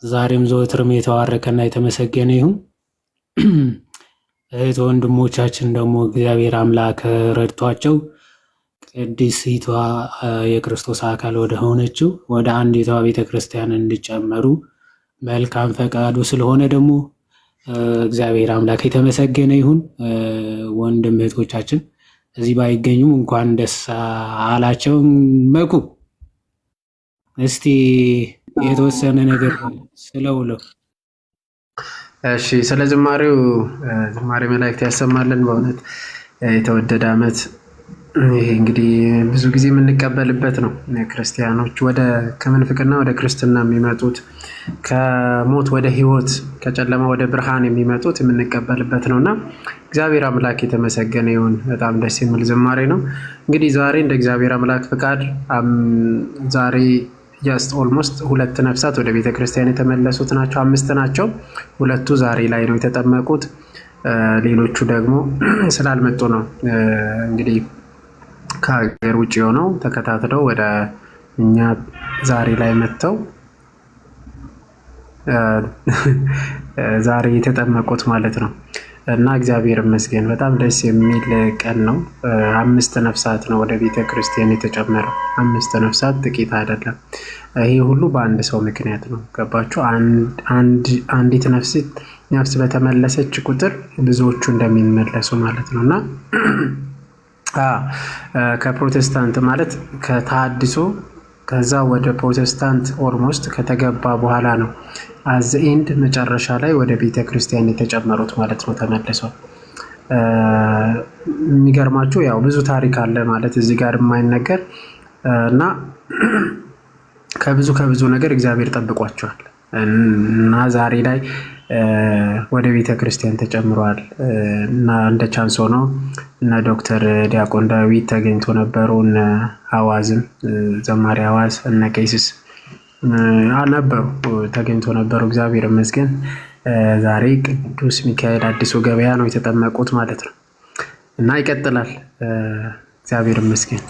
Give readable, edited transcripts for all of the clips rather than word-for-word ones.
ዛሬም ዘወትርም የተባረከና የተመሰገነ ይሁን። እህት ወንድሞቻችን ደግሞ እግዚአብሔር አምላክ ረድቷቸው ቅድስቷ የክርስቶስ አካል ወደ ሆነችው ወደ አንዲቷ ቤተ ክርስቲያን እንዲጨመሩ መልካም ፈቃዱ ስለሆነ ደግሞ እግዚአብሔር አምላክ የተመሰገነ ይሁን። ወንድም እህቶቻችን እዚህ ባይገኙም እንኳን ደስ አላቸው። መኩ እስቲ የተወሰነ ነገር ስለውለው። እሺ፣ ስለ ዝማሬው ዝማሬ መላእክት ያሰማልን። በእውነት የተወደደ ዓመት ይሄ እንግዲህ ብዙ ጊዜ የምንቀበልበት ነው። ክርስቲያኖች ከምንፍቅና ወደ ክርስትና የሚመጡት ከሞት ወደ ሕይወት ከጨለማ ወደ ብርሃን የሚመጡት የምንቀበልበት ነው እና እግዚአብሔር አምላክ የተመሰገነ ይሁን። በጣም ደስ የሚል ዝማሬ ነው። እንግዲህ ዛሬ እንደ እግዚአብሔር አምላክ ፍቃድ ዛሬ ጀስት ኦልሞስት 2 ነፍሳት ወደ ቤተ ክርስቲያን የተመለሱት ናቸው። 5 ናቸው። 2ቱ ዛሬ ላይ ነው የተጠመቁት። ሌሎቹ ደግሞ ስላልመጡ ነው እንግዲህ ከሀገር ውጭ ሆነው ተከታትለው ወደ እኛ ዛሬ ላይ መጥተው ዛሬ የተጠመቁት ማለት ነው። እና እግዚአብሔር ይመስገን በጣም ደስ የሚል ቀን ነው። 5 ነፍሳት ነው ወደ ቤተ ክርስቲያን የተጨመረው። 5 ነፍሳት ጥቂት አይደለም። ይሄ ሁሉ በአንድ ሰው ምክንያት ነው። ገባችሁ? አንዲት ነፍስ በተመለሰች ቁጥር ብዙዎቹ እንደሚመለሱ ማለት ነው። እና ከፕሮቴስታንት ማለት ከተሐድሶ ከዛ ወደ ፕሮቴስታንት ኦልሞስት ከተገባ በኋላ ነው አዝ ኤንድ መጨረሻ ላይ ወደ ቤተ ክርስቲያን የተጨመሩት ማለት ነው። ተመልሰው የሚገርማችሁ ያው ብዙ ታሪክ አለ ማለት እዚህ ጋር የማይነገር እና ከብዙ ነገር እግዚአብሔር ጠብቋቸዋል እና ዛሬ ላይ ወደ ቤተ ክርስቲያን ተጨምረዋል። እና እንደ ቻንስ ሆኖ እነ ዶክተር ዲያቆን ዳዊት ተገኝቶ ነበሩ። እነ ሐዋዝም ዘማሪ ሐዋዝ እነ ቄስስ ነበሩ ተገኝቶ ነበሩ። እግዚአብሔር ይመስገን። ዛሬ ቅዱስ ሚካኤል አዲሱ ገበያ ነው የተጠመቁት ማለት ነው እና ይቀጥላል። እግዚአብሔር ይመስገን።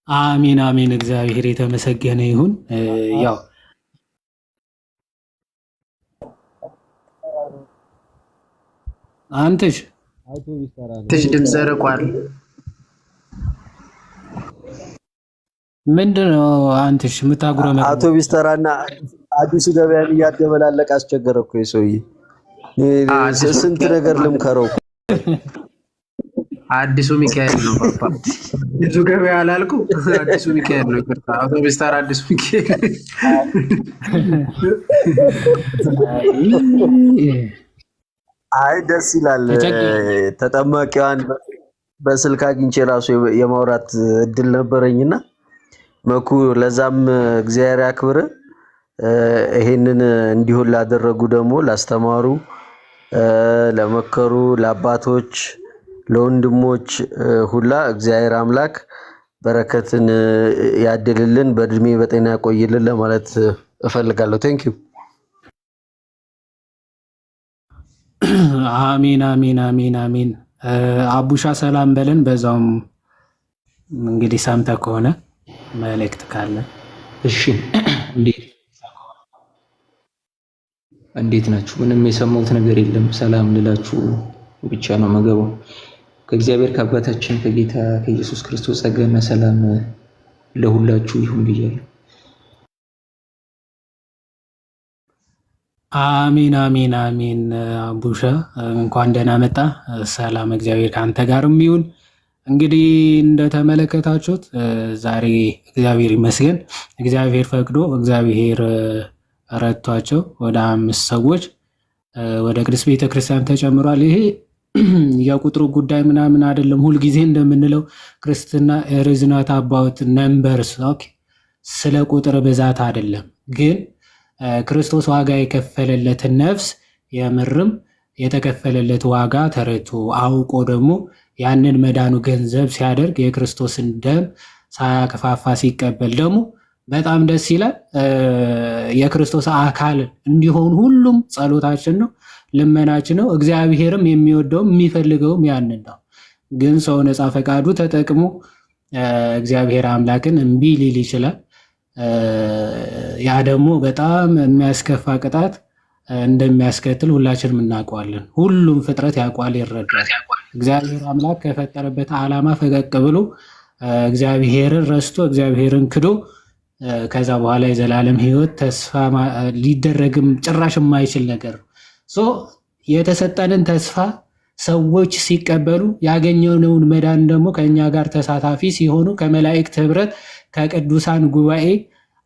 አሜን አሜን። እግዚአብሔር የተመሰገነ ይሁን። ያው አንተሽ ድምፅ ርቋል። ምንድነው አንተሽ የምታጉረመረው? አውቶቢስ ተራና አዲሱ ገበያን እያደበላለቀ አስቸገረ እኮ የሰውዬ። ስንት ነገር ልምከረው። አዲሱ ሚካኤል ነው ፓፓ። አዲሱ ገበያ አላልኩ። አዲሱ ሚካኤል ነው። ይቅርታ፣ አውቶቢስ ተራ አዲሱ ሚካኤል። አይ ደስ ይላል። ተጠማቂዋን በስልክ አግኝቼ ራሱ የማውራት እድል ነበረኝና መኩ ለዛም እግዚአብሔር ያክብር። ይሄንን እንዲሆን ላደረጉ ደግሞ ላስተማሩ፣ ለመከሩ፣ ለአባቶች፣ ለወንድሞች ሁላ እግዚአብሔር አምላክ በረከትን ያድልልን፣ በእድሜ በጤና ያቆይልን ለማለት እፈልጋለሁ። ቴንክ ዩ። አሜን አሜን አሜን አሜን። አቡሻ ሰላም በለን። በዛውም እንግዲህ ሰምተህ ከሆነ መልእክት ካለ እሺ። እንዴት ናችሁ? ምንም የሰማሁት ነገር የለም። ሰላም ልላችሁ ብቻ ነው መገባው። ከእግዚአብሔር ከአባታችን ከጌታ ከኢየሱስ ክርስቶስ ጸጋና ሰላም ለሁላችሁ ይሁን ብያለሁ። አሜን አሜን አሜን። አቡሻ እንኳን ደህና መጣ። ሰላም እግዚአብሔር ከአንተ ጋርም ይሁን። እንግዲህ እንደተመለከታችሁት ዛሬ እግዚአብሔር ይመስገን እግዚአብሔር ፈቅዶ እግዚአብሔር ረድቷቸው ወደ 5 ሰዎች ወደ ቅድስት ቤተክርስቲያን ተጨምሯል። ይሄ የቁጥሩ ጉዳይ ምናምን አይደለም። ሁልጊዜ እንደምንለው ክርስትና is not about numbers። ኦኬ፣ ስለ ቁጥር ብዛት አይደለም። ግን ክርስቶስ ዋጋ የከፈለለትን ነፍስ የምርም የተከፈለለት ዋጋ ተረድቶ አውቆ ደግሞ ያንን መዳኑ ገንዘብ ሲያደርግ የክርስቶስን ደም ሳያከፋፋ ሲቀበል ደግሞ በጣም ደስ ይላል። የክርስቶስ አካል እንዲሆን ሁሉም ጸሎታችን ነው፣ ልመናችን ነው። እግዚአብሔርም የሚወደውም የሚፈልገውም ያንን ነው። ግን ሰው ነፃ ፈቃዱ ተጠቅሞ እግዚአብሔር አምላክን እምቢ ሊል ይችላል። ያ ደግሞ በጣም የሚያስከፋ ቅጣት እንደሚያስከትል ሁላችንም እናውቀዋለን። ሁሉም ፍጥረት ያውቋል፣ ይረዳል። እግዚአብሔር አምላክ ከፈጠረበት ዓላማ ፈቀቅ ብሎ እግዚአብሔርን ረስቶ እግዚአብሔርን ክዶ ከዛ በኋላ የዘላለም ሕይወት ተስፋ ሊደረግም ጭራሽ የማይችል ነገር ነው። የተሰጠንን ተስፋ ሰዎች ሲቀበሉ ያገኘነውን መዳን ደግሞ ከእኛ ጋር ተሳታፊ ሲሆኑ ከመላእክት ኅብረት ከቅዱሳን ጉባኤ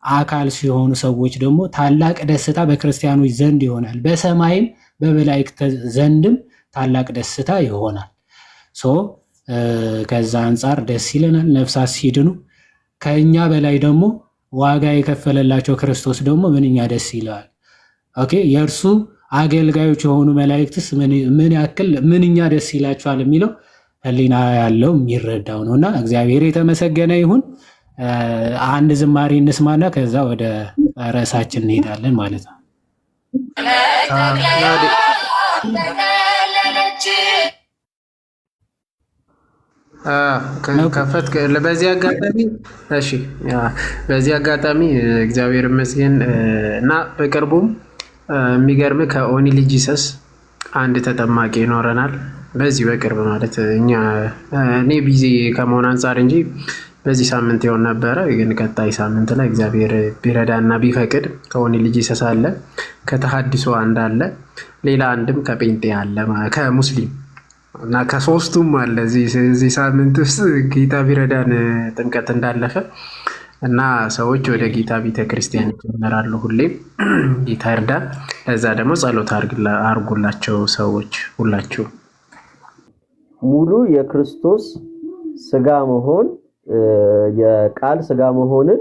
አካል ሲሆኑ ሰዎች ደግሞ ታላቅ ደስታ በክርስቲያኖች ዘንድ ይሆናል። በሰማይም በመላእክት ዘንድም ታላቅ ደስታ ይሆናል። ከዛ አንጻር ደስ ይለናል። ነፍሳት ሲድኑ ከእኛ በላይ ደግሞ ዋጋ የከፈለላቸው ክርስቶስ ደግሞ ምንኛ ደስ ይለዋል። ኦኬ የእርሱ አገልጋዮች የሆኑ መላእክትስ ምን ያክል ምንኛ ደስ ይላቸዋል የሚለው ሕሊና ያለው የሚረዳው ነውና እግዚአብሔር የተመሰገነ ይሁን። አንድ ዝማሬ እንስማና ከዛ ወደ ርዕሳችን እንሄዳለን ማለት ነው። ከፈት በዚህ አጋጣሚ እግዚአብሔር ይመስገን እና በቅርቡም የሚገርም ከኦንሊ ጂሰስ አንድ ተጠማቂ ይኖረናል። በዚህ በቅርብ ማለት እኔ ቢዚ ከመሆን አንጻር እንጂ በዚህ ሳምንት ይሆን ነበረ። ግን ቀጣይ ሳምንት ላይ እግዚአብሔር ቢረዳና ቢፈቅድ ከኦንሊ ጂሰስ አለ፣ ከተሐድሶ አንድ አለ፣ ሌላ አንድም ከጴንጤ አለ፣ ከሙስሊም እና ከሶስቱም አለ። እዚህ ሳምንት ውስጥ ጌታ ቢረዳን ጥምቀት እንዳለፈ እና ሰዎች ወደ ጌታ ቤተክርስቲያን ይጀምራሉ። ሁሌም ጌታ ይርዳን። ለዛ ደግሞ ጸሎት አርጉላቸው ሰዎች ሁላችሁ። ሙሉ የክርስቶስ ስጋ መሆን የቃል ስጋ መሆንን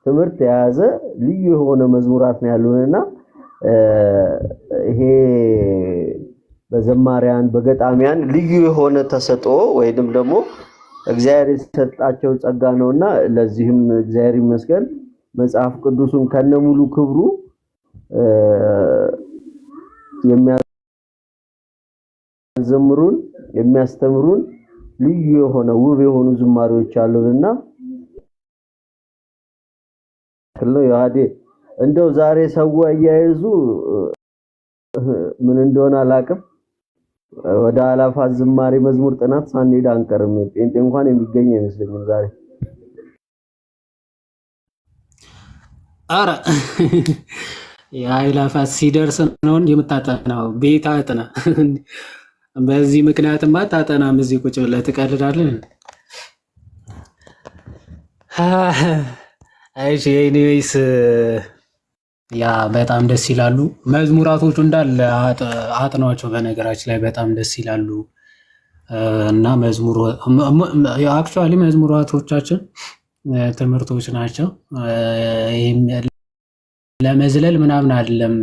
ትምህርት የያዘ ልዩ የሆነ መዝሙራት ነው ያሉንና ይሄ በዘማሪያን በገጣሚያን ልዩ የሆነ ተሰጥኦ ወይንም ደግሞ እግዚአብሔር የሰጣቸው ጸጋ ነውና ለዚህም እግዚአብሔር ይመስገን መጽሐፍ ቅዱስን ከነሙሉ ክብሩ የሚያዘምሩን የሚያስተምሩን ልዩ የሆነ ውብ የሆኑ ዝማሬዎች አሉንና ያዴ እንደው ዛሬ ሰው አያይዙ ምን እንደሆነ አላቅም። ወደ አላፋት ዝማሬ መዝሙር ጥናት ሳንሄድ አንቀርም። ጴንጤ እንኳን የሚገኝ አይመስለኝም ዛሬ። አረ የአላፋት ሲደርስ ነው የምታጠናው። ቤት አጥና። በዚህ ምክንያትማ ታጠናም እዚህ ቁጭ ብለህ ትቀልዳለህ። እሺ ኤኒዌይስ ያ በጣም ደስ ይላሉ መዝሙራቶቹ እንዳለ አጥኗቸው። በነገራችን ላይ በጣም ደስ ይላሉ እና አክቹዋሊ መዝሙራቶቻችን ትምህርቶች ናቸው። ለመዝለል ምናምን አይደለም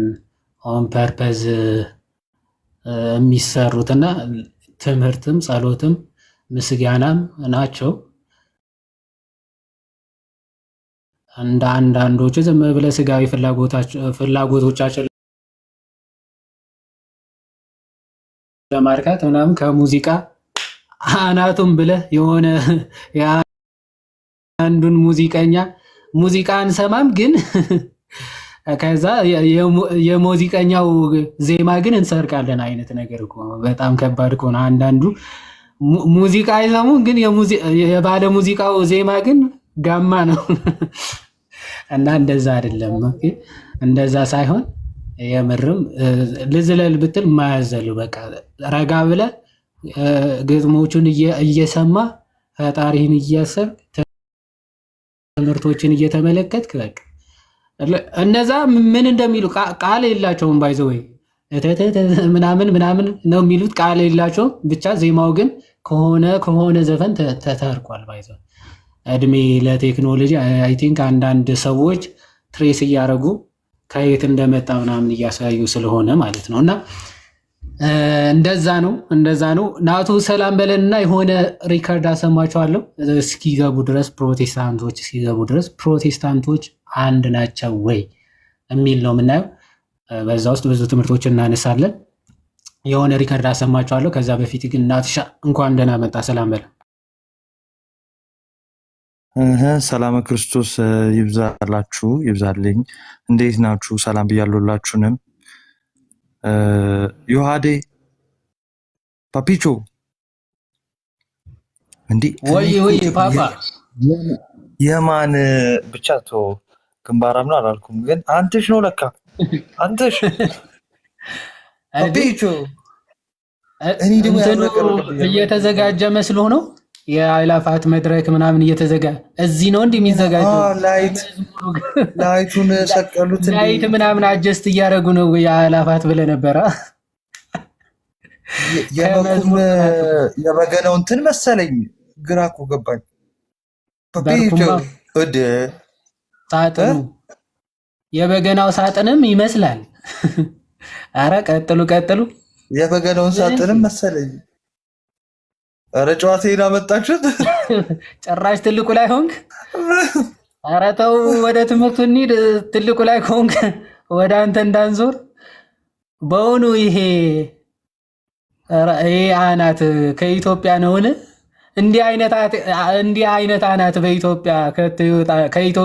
ኦን ፐርፐዝ የሚሰሩትና ትምህርትም ጸሎትም ምስጋናም ናቸው። እንደ አንዳንዶቹ ዝም ብለህ ስጋዊ ፍላጎቶቻቸው ለማርካት ምናምን ከሙዚቃ አናቱም ብለህ የሆነ የአንዱን ሙዚቃ አንሰማም፣ ግን ከዛ የሙዚቀኛው ዜማ ግን እንሰርቃለን አይነት ነገር እኮ በጣም ከባድ እኮ ነው። አንዳንዱ ሙዚቃ አይሰሙም፣ ግን የባለ ሙዚቃው ዜማ ግን ጋማ ነው። እና እንደዛ አይደለም። ኦኬ እንደዛ ሳይሆን የምርም ልዝለል ብትል ማያዘሉ በቃ ረጋ ብለህ ግጥሞቹን እየሰማ ፈጣሪህን እያሰብክ ትምህርቶችን እየተመለከትክ በቃ እነዛ ምን እንደሚሉ ቃል የላቸውም። ባይዘወይ ምናምን ነው የሚሉት፣ ቃል የላቸውም። ብቻ ዜማው ግን ከሆነ ዘፈን ተተርቋል። ባይዘወይ እድሜ ለቴክኖሎጂ አይ ቲንክ አንዳንድ ሰዎች ትሬስ እያደረጉ ከየት እንደመጣ ምናምን እያሳዩ ስለሆነ ማለት ነው። እና እንደዛ ነው። ናቱ ሰላም በለንና የሆነ ሪከርድ አሰማቸዋለሁ እስኪገቡ ድረስ ፕሮቴስታንቶች አንድ ናቸው ወይ የሚል ነው የምናየው። በዛ ውስጥ ብዙ ትምህርቶች እናነሳለን። የሆነ ሪከርድ አሰማቸዋለሁ። ከዛ በፊት ግን ናትሻ እንኳን ደህና መጣ ሰላም በለን። ሰላም ክርስቶስ ይብዛላችሁ ይብዛልኝ። እንዴት ናችሁ? ሰላም ብያለሁላችሁንም። ዮሐዴ ፓፒቾ እንዴ ወይ ፓፓ የማን ብቻ ቶ ግንባራም ነው አላልኩም፣ ግን አንተሽ ነው ለካ አንተሽ ፓፒቾ። እኔ ደግሞ እየተዘጋጀ መስሎ ነው የአይላፋት መድረክ ምናምን እዚህ ነው እንዲህ የሚዘጋጀው። ላይቱን ሰቀሉት፣ ላይት ምናምን አጀስት እያደረጉ ነው የአይላፋት ብለህ ነበረ። የበገናው እንትን መሰለኝ፣ ግራ እኮ ገባኝ። ሳጥኑ የበገናው ሳጥንም ይመስላል። አረ ቀጥሉ። የበገናውን ሳጥንም መሰለኝ። አረ ጨዋታዬን አመጣችሁት። ጭራሽ ትልቁ ላይ ሆንክ። አረ ተው ወደ ትምህርቱ እንሂድ። ትልቁ ላይ ሆንክ ወደ አንተ እንዳንዞር። በእውኑ ይሄ አናት ከኢትዮጵያ ነውን? እንዲህ አይነት አናት በኢትዮጵያ ከኢትዮጵያ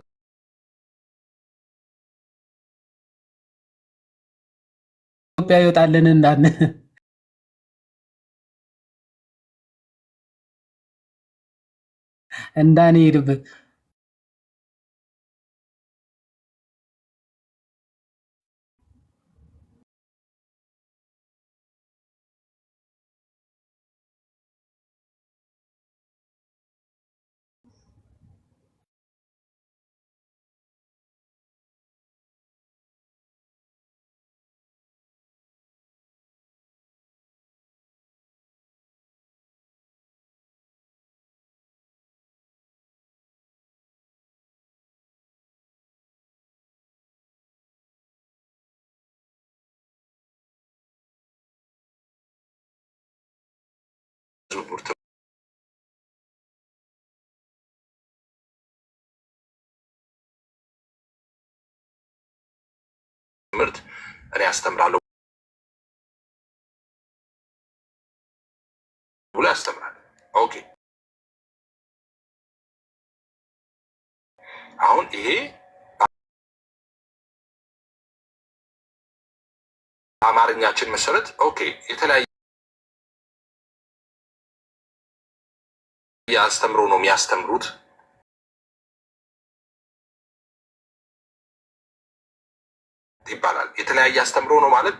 ይወጣልን እንዳንሄድበት። ትምህርት እኔ አስተምራለሁ ብሎ ያስተምራል። ኦኬ አሁን ይሄ አማርኛችን መሰረት ኦኬ የተለያየ አስተምሮ ነው የሚያስተምሩት። ይባላል የተለያየ አስተምሮ ነው ማለት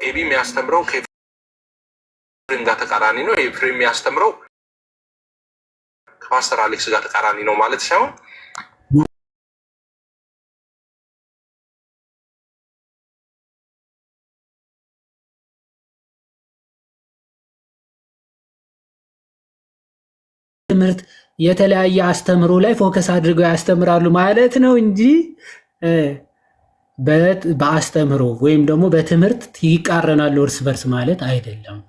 ኤቢ የሚያስተምረው ከኤፍሬም ጋር ተቃራኒ ነው፣ ኤፍሬም የሚያስተምረው ከፓስተር አሌክስ ጋር ተቃራኒ ነው ማለት ሳይሆን ትምህርት የተለያየ አስተምሮ ላይ ፎከስ አድርገው ያስተምራሉ ማለት ነው እንጂ በአስተምሮ ወይም ደግሞ በትምህርት ይቃረናሉ እርስ በርስ ማለት አይደለም።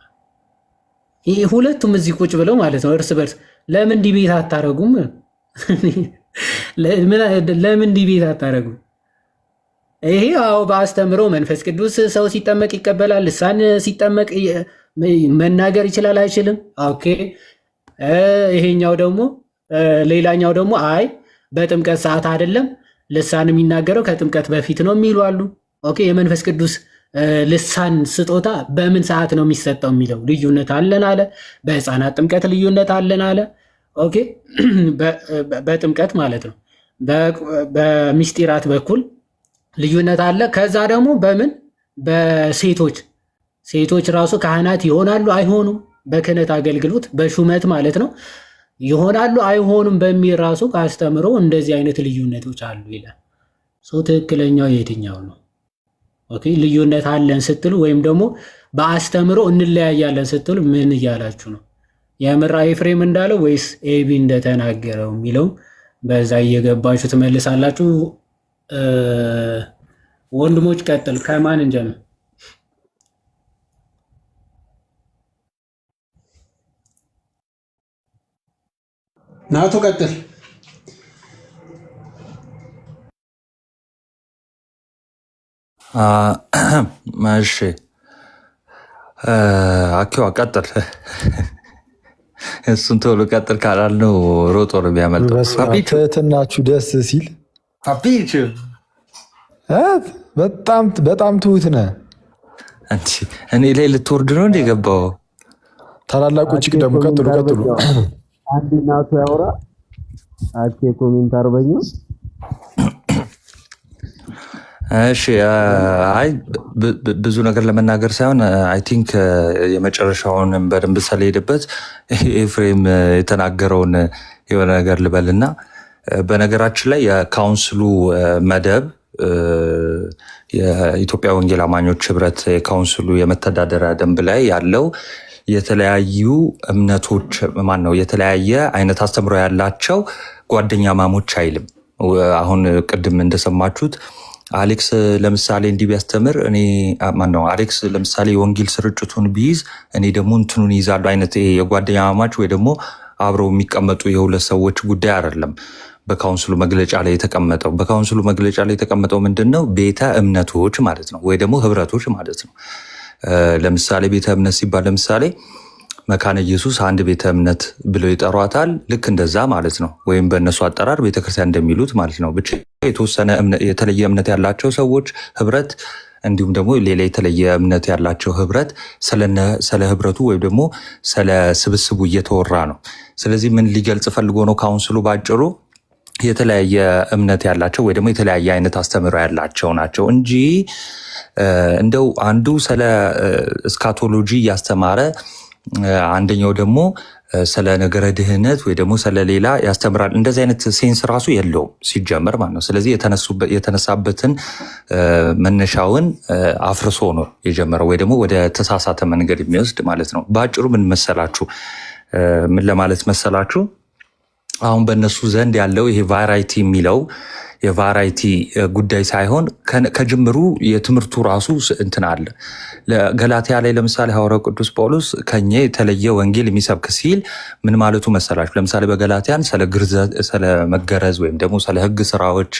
ይህ ሁለቱም እዚህ ቁጭ ብለው ማለት ነው እርስ በርስ ለምን ዲቤት አታረጉም? ለምን ዲቤት አታረጉም? ይሄ አዎ በአስተምሮ መንፈስ ቅዱስ ሰው ሲጠመቅ ይቀበላል። ልሳን ሲጠመቅ መናገር ይችላል አይችልም? ኦኬ ይሄኛው ደግሞ ሌላኛው ደግሞ አይ በጥምቀት ሰዓት አይደለም ልሳን የሚናገረው ከጥምቀት በፊት ነው የሚሉ አሉ። ኦኬ የመንፈስ ቅዱስ ልሳን ስጦታ በምን ሰዓት ነው የሚሰጠው የሚለው ልዩነት አለን አለ። በሕፃናት ጥምቀት ልዩነት አለን አለ። ኦኬ በጥምቀት ማለት ነው። በሚስጢራት በኩል ልዩነት አለ። ከዛ ደግሞ በምን ሴቶች ራሱ ካህናት ይሆናሉ አይሆኑም፣ በክህነት አገልግሎት በሹመት ማለት ነው ይሆናሉ አይሆኑም በሚል ራሱ ካስተምሮ እንደዚህ አይነት ልዩነቶች አሉ ይላል። ሰው ትክክለኛው የትኛው ነው? ኦኬ ልዩነት አለን ስትሉ ወይም ደግሞ በአስተምሮ እንለያያለን ስትሉ ምን እያላችሁ ነው? የምራ ኤፍሬም እንዳለው ወይስ ኤቢ እንደተናገረው የሚለው በዛ እየገባችሁ ትመልሳላችሁ። ወንድሞች ቀጥል። ከማን እንጀምር? ናቶ ቀጥል። እሺ አኪዋ ቀጥል። እሱን ቶሎ ቀጥል ካላልነው ሮጦ ነው የሚያመልጠው። ትህትናችሁ ደስ ሲል ፓፒቹ በጣም ትሁት ነህ። እኔ ላይ ልትወርድ ነው እንደ የገባው። ታላላቆች ደግሞ ቀጥሉ። አንድ እናቱ ያወራ አኬ ኮሜንት አርበኛው። እሺ አይ ብዙ ነገር ለመናገር ሳይሆን አይ ቲንክ የመጨረሻውን በደንብ ስለሄደበት ኤፍሬም የተናገረውን የሆነ ነገር ልበልና፣ በነገራችን ላይ የካውንስሉ መደብ የኢትዮጵያ ወንጌል አማኞች ህብረት የካውንስሉ የመተዳደሪያ ደንብ ላይ ያለው የተለያዩ እምነቶች የተለያየ አይነት አስተምሮ ያላቸው ጓደኛ ማሞች አይልም። አሁን ቅድም እንደሰማችሁት አሌክስ ለምሳሌ እንዲህ ቢያስተምር አሌክስ ለምሳሌ የወንጌል ስርጭቱን ቢይዝ እኔ ደግሞ እንትኑን ይዛሉ አይነት የጓደኛ ማማች ወይ ደግሞ አብረው የሚቀመጡ የሁለት ሰዎች ጉዳይ አይደለም። በካውንስሉ መግለጫ ላይ የተቀመጠው ምንድን ነው? ቤተ እምነቶች ማለት ነው፣ ወይ ደግሞ ህብረቶች ማለት ነው። ለምሳሌ ቤተ እምነት ሲባል ለምሳሌ መካነ ኢየሱስ አንድ ቤተ እምነት ብለው ይጠሯታል። ልክ እንደዛ ማለት ነው። ወይም በእነሱ አጠራር ቤተክርስቲያን እንደሚሉት ማለት ነው። ብቻ የተወሰነ የተለየ እምነት ያላቸው ሰዎች ህብረት፣ እንዲሁም ደግሞ ሌላ የተለየ እምነት ያላቸው ህብረት፣ ስለ ህብረቱ ወይም ደግሞ ስለ ስብስቡ እየተወራ ነው። ስለዚህ ምን ሊገልጽ ፈልጎ ነው? ካውንስሉ ባጭሩ የተለያየ እምነት ያላቸው ወይ ደግሞ የተለያየ አይነት አስተምህሮ ያላቸው ናቸው እንጂ እንደው አንዱ ስለ እስካቶሎጂ እያስተማረ አንደኛው ደግሞ ስለ ነገረ ድህነት ወይ ደግሞ ስለሌላ ያስተምራል። እንደዚህ አይነት ሴንስ ራሱ የለውም ሲጀመር ማለት ነው። ስለዚህ የተነሳበትን መነሻውን አፍርሶ ነው የጀመረው ወይ ደግሞ ወደ ተሳሳተ መንገድ የሚወስድ ማለት ነው። በአጭሩ ምን መሰላችሁ? ምን ለማለት መሰላችሁ? አሁን በእነሱ ዘንድ ያለው ይሄ ቫራይቲ የሚለው የቫራይቲ ጉዳይ ሳይሆን ከጅምሩ የትምህርቱ ራሱ እንትን አለ። ገላትያ ላይ ለምሳሌ ሐዋርያው ቅዱስ ጳውሎስ ከኛ የተለየ ወንጌል የሚሰብክ ሲል ምን ማለቱ መሰላችሁ? ለምሳሌ በገላትያን ስለ መገረዝ ወይም ደግሞ ስለ ሕግ ስራዎች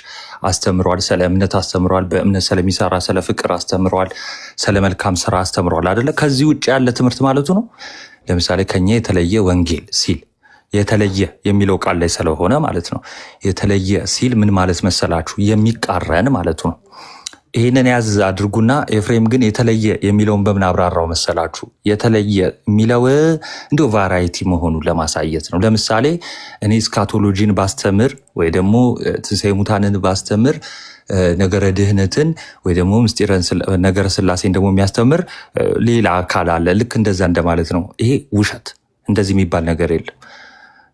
አስተምሯል፣ ስለ እምነት አስተምሯል፣ በእምነት ስለሚሰራ ስለ ፍቅር አስተምሯል፣ ስለ መልካም ስራ አስተምሯል አይደለ? ከዚህ ውጭ ያለ ትምህርት ማለቱ ነው። ለምሳሌ ከኛ የተለየ ወንጌል ሲል የተለየ የሚለው ቃል ላይ ስለሆነ ማለት ነው። የተለየ ሲል ምን ማለት መሰላችሁ? የሚቃረን ማለቱ ነው። ይህንን ያዝ አድርጉና ኤፍሬም ግን የተለየ የሚለውን በምን አብራራው መሰላችሁ? የተለየ የሚለው እንዲሁ ቫራይቲ መሆኑን ለማሳየት ነው። ለምሳሌ እኔ ስካቶሎጂን ባስተምር ወይ ደግሞ ትንሣኤ ሙታንን ባስተምር ነገረ ድህነትን ወይ ደግሞ ነገረ ስላሴን ደግሞ የሚያስተምር ሌላ አካል አለ። ልክ እንደዛ እንደማለት ነው። ይሄ ውሸት፣ እንደዚህ የሚባል ነገር የለም።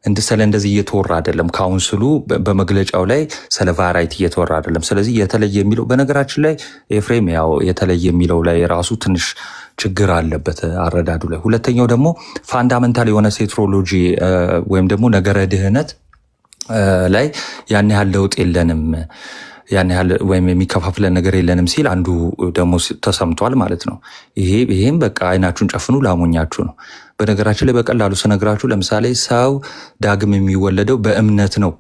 እንደዚህ እየተወራ አይደለም። ካውንስሉ በመግለጫው ላይ ስለ ቫራይቲ እየተወራ አይደለም። ስለዚህ የተለየ የሚለው በነገራችን ላይ ኤፍሬም ያው የተለየ የሚለው ላይ ራሱ ትንሽ ችግር አለበት አረዳዱ ላይ። ሁለተኛው ደግሞ ፋንዳመንታል የሆነ ሴትሮሎጂ ወይም ደግሞ ነገረ ድህነት ላይ ያን ያህል ለውጥ የለንም ያን ያህል ወይም የሚከፋፍለን ነገር የለንም ሲል አንዱ ደግሞ ተሰምቷል ማለት ነው። ይሄም በቃ አይናችሁን ጨፍኑ ላሞኛችሁ ነው። በነገራችን ላይ በቀላሉ ስነግራችሁ ለምሳሌ ሰው ዳግም የሚወለደው በእምነት ነው።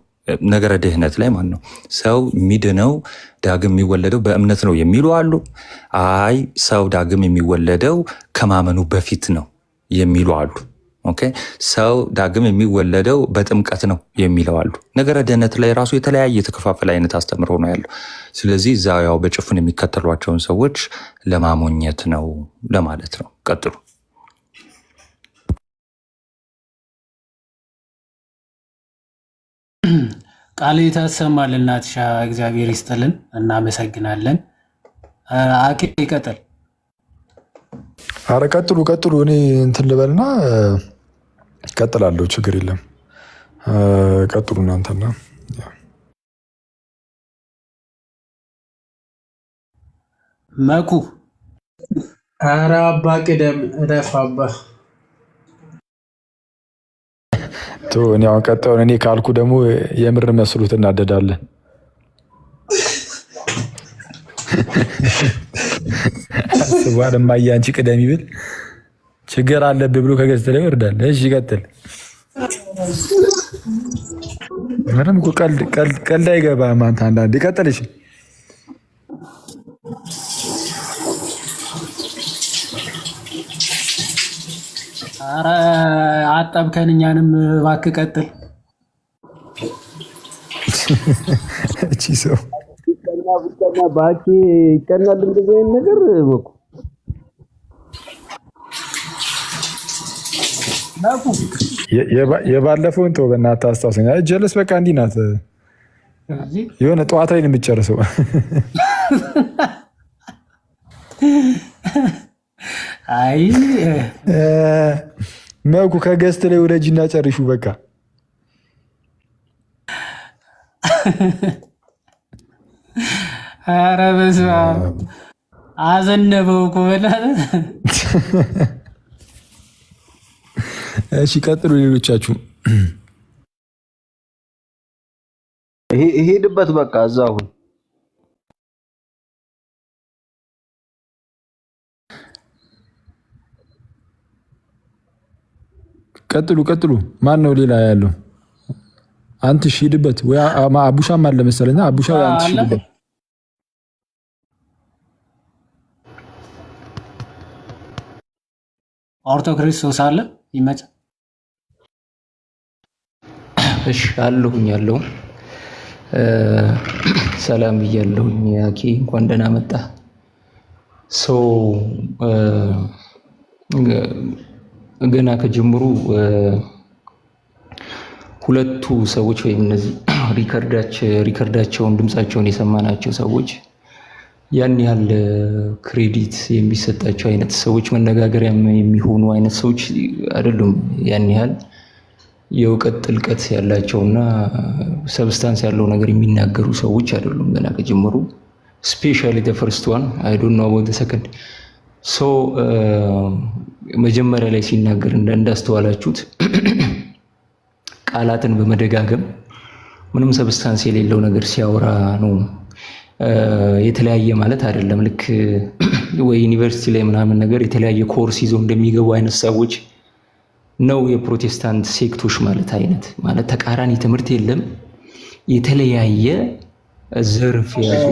ነገረ ድህነት ላይ ማለት ነው። ሰው የሚድነው ዳግም የሚወለደው በእምነት ነው የሚሉ አሉ። አይ ሰው ዳግም የሚወለደው ከማመኑ በፊት ነው የሚሉ አሉ። ኦኬ ሰው ዳግም የሚወለደው በጥምቀት ነው የሚለው አሉ። ነገረ ድህነት ላይ ራሱ የተለያየ የተከፋፈለ አይነት አስተምሮ ነው ያለው። ስለዚህ እዛ ያው በጭፍን የሚከተሏቸውን ሰዎች ለማሞኘት ነው ለማለት ነው። ቀጥሉ። ቃል ታሰማል እናትሻ እግዚአብሔር ይስጥልን፣ እናመሰግናለን። አኬ ይቀጥል። አረ ቀጥሉ። እኔ እንትን ልበልና ቀጥላለሁ። ችግር የለም። ቀጥሉ እናንተና መኩ። ኧረ አባ ቅደም እረፍ አባ። እኔ አሁን ቀጣዩን እኔ ካልኩ ደግሞ የምር መስሉት እናደዳለን። አስቧል እማዬ አንቺ ቅደም ይብል ችግር አለብህ ብሎ ከገዝተ ላይ ይወርዳል። እሺ ቀጥል። ምንም እኮ ቀልድ አይገባም አንተ አንዳንዴ። ቀጥል። እሺ ኧረ አጠብከን እኛንም እባክህ ቀጥል። እቺ ሰው ብቻና ባኪ ይቀናል እንደዚህ አይነት ነገር በቁ የባለፈውን ተው በእናትህ አስታውሰኝ። አይ ጀለስ በቃ እንዲህ ናት። የሆነ ጠዋት ላይ ነው የምትጨርሰው። አይ መኩ ከገስት ላይ ወረጂና ጨርሹ በቃ። ኧረ በስመ አብ አዘነበው እኮ በእናትህ። እሺ ቀጥሉ ሌሎቻችሁ። ሄድበት በቃ እዛው ቀጥሉ። ማን ነው ሌላ ያለው? አንተ ሂድበት ወይ አቡሻም አለ መሰለኝ። አቡሻ አንተ ሂድበት። ኦርቶ ክርስቶስ አለ ይመጣ። እሺ ያለው ሰላም ብያለሁኝ። ያኪ እንኳን ደህና መጣ። ገና ከጀምሩ ሁለቱ ሰዎች ወይም እነዚህ ሪከርዳቸውን ድምጻቸውን የሰማናቸው ሰዎች ያን ያህል ክሬዲት የሚሰጣቸው አይነት ሰዎች፣ መነጋገሪያ የሚሆኑ አይነት ሰዎች አይደሉም። ያን ያህል የእውቀት ጥልቀት ያላቸውና ሰብስታንስ ያለው ነገር የሚናገሩ ሰዎች አይደሉም ገና ከጀምሩ። ስፔሻሊ the first one I don't know about the second. መጀመሪያ ላይ ሲናገር እንዳስተዋላችሁት ቃላትን በመደጋገም ምንም ሰብስታንስ የሌለው ነገር ሲያወራ ነው። የተለያየ ማለት አይደለም። ልክ ወይ ዩኒቨርሲቲ ላይ ምናምን ነገር የተለያየ ኮርስ ይዘው እንደሚገቡ አይነት ሰዎች ነው የፕሮቴስታንት ሴክቶች ማለት ተቃራኒ ትምህርት የለም። የተለያየ ዘርፍ ያዙ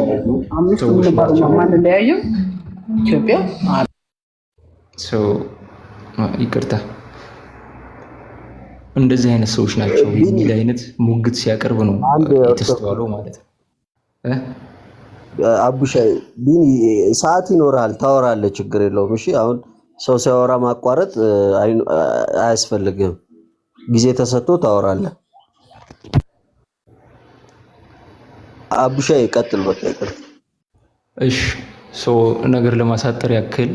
ሰዎች ናቸው። ኢትዮጵያ ይቅርታ እንደዚህ አይነት ሰዎች ናቸው የሚል አይነት ሙግት ሲያቀርብ ነው የተስተዋለው ማለት ነው። አቡሻ ቢኒ ሰዓት ይኖራል፣ ታወራለህ፣ ችግር የለውም። እሺ አሁን ሰው ሲያወራ ማቋረጥ አያስፈልግም። ጊዜ ተሰጥቶ ታወራለህ። አቡሻ ይቀጥል በቃ። እሺ ነገር ለማሳጠር ያክል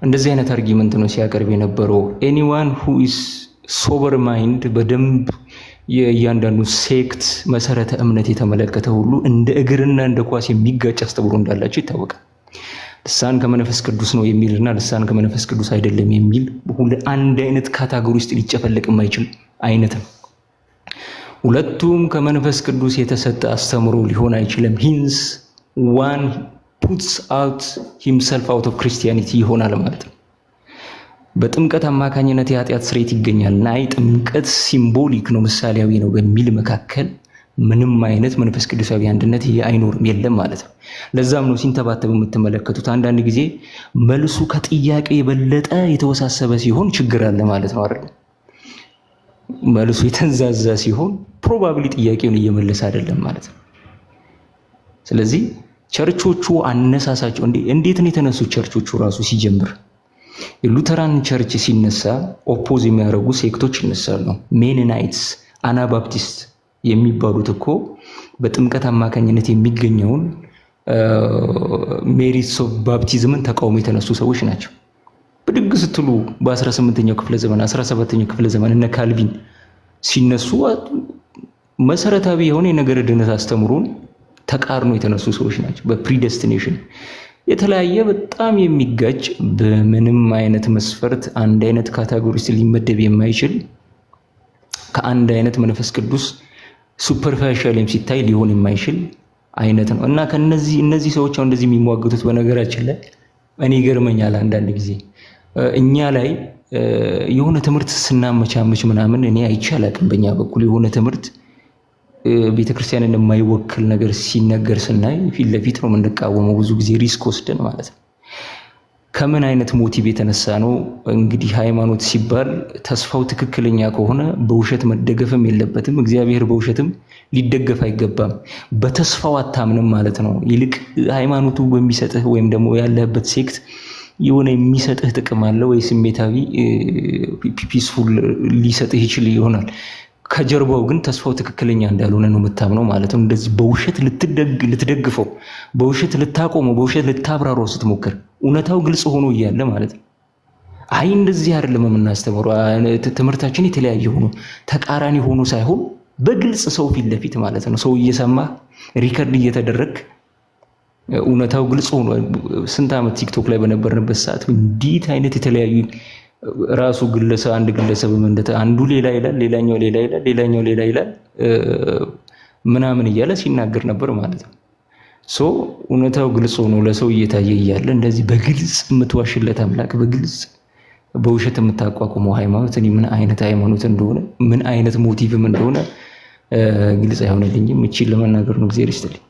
እንደዚህ አይነት አርጊመንት ነው ሲያቀርብ የነበረው። ኤኒዋን who is sober mind በደንብ የእያንዳንዱ ሴክት መሰረተ እምነት የተመለከተ ሁሉ እንደ እግርና እንደ ኳስ የሚጋጭ አስተምሮ እንዳላቸው ይታወቃል። ልሳን ከመንፈስ ቅዱስ ነው የሚልና ልሳን ከመንፈስ ቅዱስ አይደለም የሚል ሁሉ አንድ አይነት ካታጎሪ ውስጥ ሊጨፈለቅ የማይችል አይነት ነው። ሁለቱም ከመንፈስ ቅዱስ የተሰጠ አስተምሮ ሊሆን አይችልም። ሂንስ one puts out himself out of Christianity ይሆናል ማለት ነው። በጥምቀት አማካኝነት የኃጢአት ስርየት ይገኛል። ናይ ጥምቀት ሲምቦሊክ ነው፣ ምሳሌያዊ ነው በሚል መካከል ምንም አይነት መንፈስ ቅዱሳዊ አንድነት አይኖርም፣ የለም ማለት ነው። ለዛም ነው ሲንተባተብ የምትመለከቱት። አንዳንድ ጊዜ መልሱ ከጥያቄ የበለጠ የተወሳሰበ ሲሆን ችግር አለ ማለት ነው አይደል? መልሱ የተንዛዛ ሲሆን ፕሮባብሊ ጥያቄውን እየመለሰ አይደለም ማለት ነው። ስለዚህ ቸርቾቹ አነሳሳቸው እንዴት ነው የተነሱት? ቸርቾቹ ራሱ ሲጀምር የሉተራን ቸርች ሲነሳ ኦፖዝ የሚያደርጉ ሴክቶች ይነሳሉ። ሜኖናይትስ፣ አናባፕቲስት የሚባሉት እኮ በጥምቀት አማካኝነት የሚገኘውን ሜሪትስ ኦፍ ባፕቲዝምን ተቃውሞ የተነሱ ሰዎች ናቸው። ብድግ ስትሉ በ18ኛው ክፍለ ዘመን 17ኛው ክፍለ ዘመን እነ ካልቪን ሲነሱ መሰረታዊ የሆነ የነገረ ድነት አስተምሮን ተቃርኖ የተነሱ ሰዎች ናቸው። በፕሪዴስቲኔሽን የተለያየ በጣም የሚጋጭ በምንም አይነት መስፈርት አንድ አይነት ካታጎሪ ውስጥ ሊመደብ የማይችል ከአንድ አይነት መንፈስ ቅዱስ ሱፐርፊሻልም ሲታይ ሊሆን የማይችል አይነት ነው እና እነዚህ ሰዎች አሁን እንደዚህ የሚሟገቱት በነገራችን ላይ እኔ ይገርመኛል። አንዳንድ ጊዜ እኛ ላይ የሆነ ትምህርት ስናመቻመች ምናምን እኔ አይቼ አላውቅም። በእኛ በኩል የሆነ ትምህርት ቤተክርስቲያንን የማይወክል ነገር ሲነገር ስናይ ፊት ለፊት ነው የምንቃወመው፣ ብዙ ጊዜ ሪስክ ወስደን ማለት ነው። ከምን አይነት ሞቲቭ የተነሳ ነው? እንግዲህ ሃይማኖት ሲባል ተስፋው ትክክለኛ ከሆነ በውሸት መደገፍም የለበትም። እግዚአብሔር በውሸትም ሊደገፍ አይገባም። በተስፋው አታምንም ማለት ነው። ይልቅ ሃይማኖቱ በሚሰጥህ ወይም ደግሞ ያለህበት ሴክት የሆነ የሚሰጥህ ጥቅም አለ ወይ ስሜታዊ ፒስፉል ሊሰጥህ ይችል ይሆናል። ከጀርባው ግን ተስፋው ትክክለኛ እንዳልሆነ ነው የምታምነው ማለት ነው። እንደዚህ በውሸት ልትደግፈው፣ በውሸት ልታቆመው፣ በውሸት ልታብራራው ስትሞክር እውነታው ግልጽ ሆኖ እያለ ማለት ነው። አይ እንደዚህ አይደለም የምናስተምረው፣ ትምህርታችን የተለያየ ሆኖ ተቃራኒ ሆኖ ሳይሆን በግልጽ ሰው ፊት ለፊት ማለት ነው። ሰው እየሰማ ሪከርድ እየተደረግ እውነታው ግልጽ ሆኖ ስንት ዓመት ቲክቶክ ላይ በነበርንበት ሰዓት እንዴት አይነት የተለያዩ ራሱ አንድ ግለሰብ አንዱ ሌላ ይላል፣ ሌላኛው ሌላ ይላል፣ ሌላኛው ሌላ ይላል ምናምን እያለ ሲናገር ነበር ማለት ነው። ሶ እውነታው ግልጽ ሆኖ ለሰው እየታየ እያለ እንደዚህ በግልጽ የምትዋሽለት አምላክ፣ በግልጽ በውሸት የምታቋቁመው ሃይማኖት እኔ ምን አይነት ሃይማኖት እንደሆነ ምን አይነት ሞቲቭም እንደሆነ ግልጽ አይሆንልኝም። እቺን ለመናገር ነው። እግዚአብሔር ይስጥልኝ።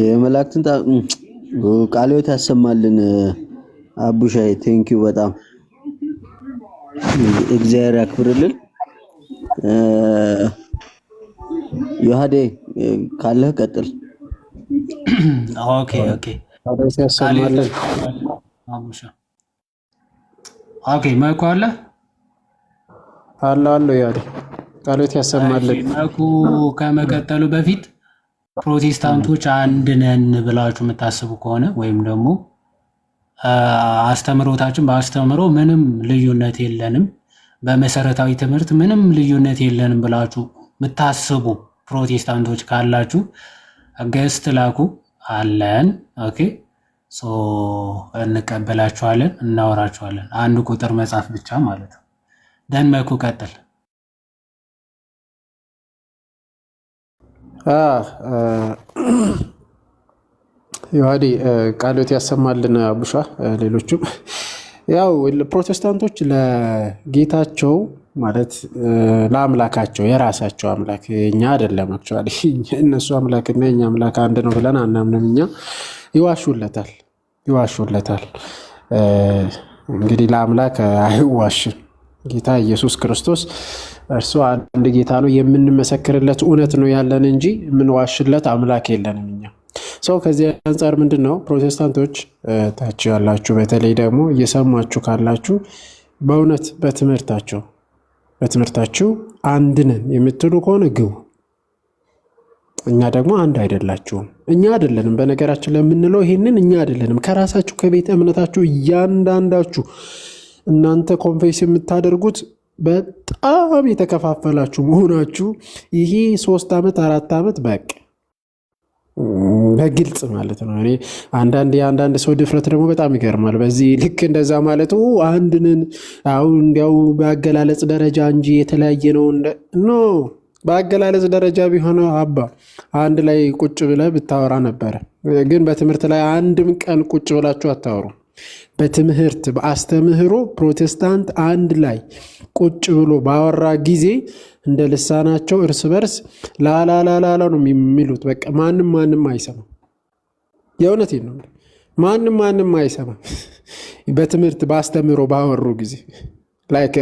የመላእክትን ቃለ ሕይወት ያሰማልን። አቡሻይ ቴንኪው በጣም እግዚአብሔር ያክብርልን። ዮሐዴ ካለህ ቀጥል። ኦኬ ቃለ ሕይወት ያሰማልን። አቡሻ ኦኬ ማይኩ አለ ዮሐዴ ቃለ ሕይወት ያሰማልን። ማይኩ ከመቀጠሉ በፊት ፕሮቴስታንቶች አንድ ነን ብላችሁ የምታስቡ ከሆነ ወይም ደግሞ አስተምሮታችን በአስተምሮ ምንም ልዩነት የለንም፣ በመሰረታዊ ትምህርት ምንም ልዩነት የለንም ብላችሁ የምታስቡ ፕሮቴስታንቶች ካላችሁ ገስት ላኩ አለን። ኦኬ ሶ እንቀበላችኋለን፣ እናወራችኋለን። አንድ ቁጥር መጻፍ ብቻ ማለት ነው። ደንመኩ ቀጥል። ዮሐዴ ቃለ ሕይወት ያሰማልን። አቡሻ ሌሎችም ያው ፕሮቴስታንቶች ለጌታቸው ማለት ለአምላካቸው የራሳቸው አምላክ እኛ አይደለም አክቹዋሊ እነሱ አምላክና የኛ አምላክ አንድ ነው ብለን አናምንም። እኛ ይዋሹለታል። እንግዲህ ለአምላክ አይዋሽም። ጌታ ኢየሱስ ክርስቶስ እርሱ አንድ ጌታ ነው፣ የምንመሰክርለት እውነት ነው ያለን እንጂ የምንዋሽለት አምላክ የለንም እኛ። ሰው ከዚህ አንጻር ምንድን ነው ፕሮቴስታንቶች ታች ያላችሁ በተለይ ደግሞ እየሰማችሁ ካላችሁ በእውነት በትምህርታችሁ አንድ ነን የምትሉ ከሆነ ግቡ። እኛ ደግሞ አንድ አይደላችሁም። እኛ አይደለንም በነገራችን ለምንለው ይሄንን እኛ አይደለንም። ከራሳችሁ ከቤተ እምነታችሁ እያንዳንዳችሁ እናንተ ኮንፌስ የምታደርጉት በጣም የተከፋፈላችሁ መሆናችሁ ይሄ 3 ዓመት 4 ዓመት በቃ በግልጽ ማለት ነው። እኔ አንዳንድ ሰው ድፍረት ደግሞ በጣም ይገርማል። በዚህ ልክ እንደዛ ማለት አንድንን አሁን እንዲያው በአገላለጽ ደረጃ እንጂ የተለያየ ነው ኖ በአገላለጽ ደረጃ ቢሆን አባ አንድ ላይ ቁጭ ብለህ ብታወራ ነበረ። ግን በትምህርት ላይ አንድም ቀን ቁጭ ብላችሁ አታወሩ። በትምህርት በአስተምህሮ ፕሮቴስታንት አንድ ላይ ቁጭ ብሎ ባወራ ጊዜ እንደ ልሳናቸው እርስ በርስ ላላላላ ነው የሚሉት። በቃ ማንም አይሰማም። የእውነቴን ነው። ማንም አይሰማም። በትምህርት በአስተምህሮ ባወሩ ጊዜ ላይክ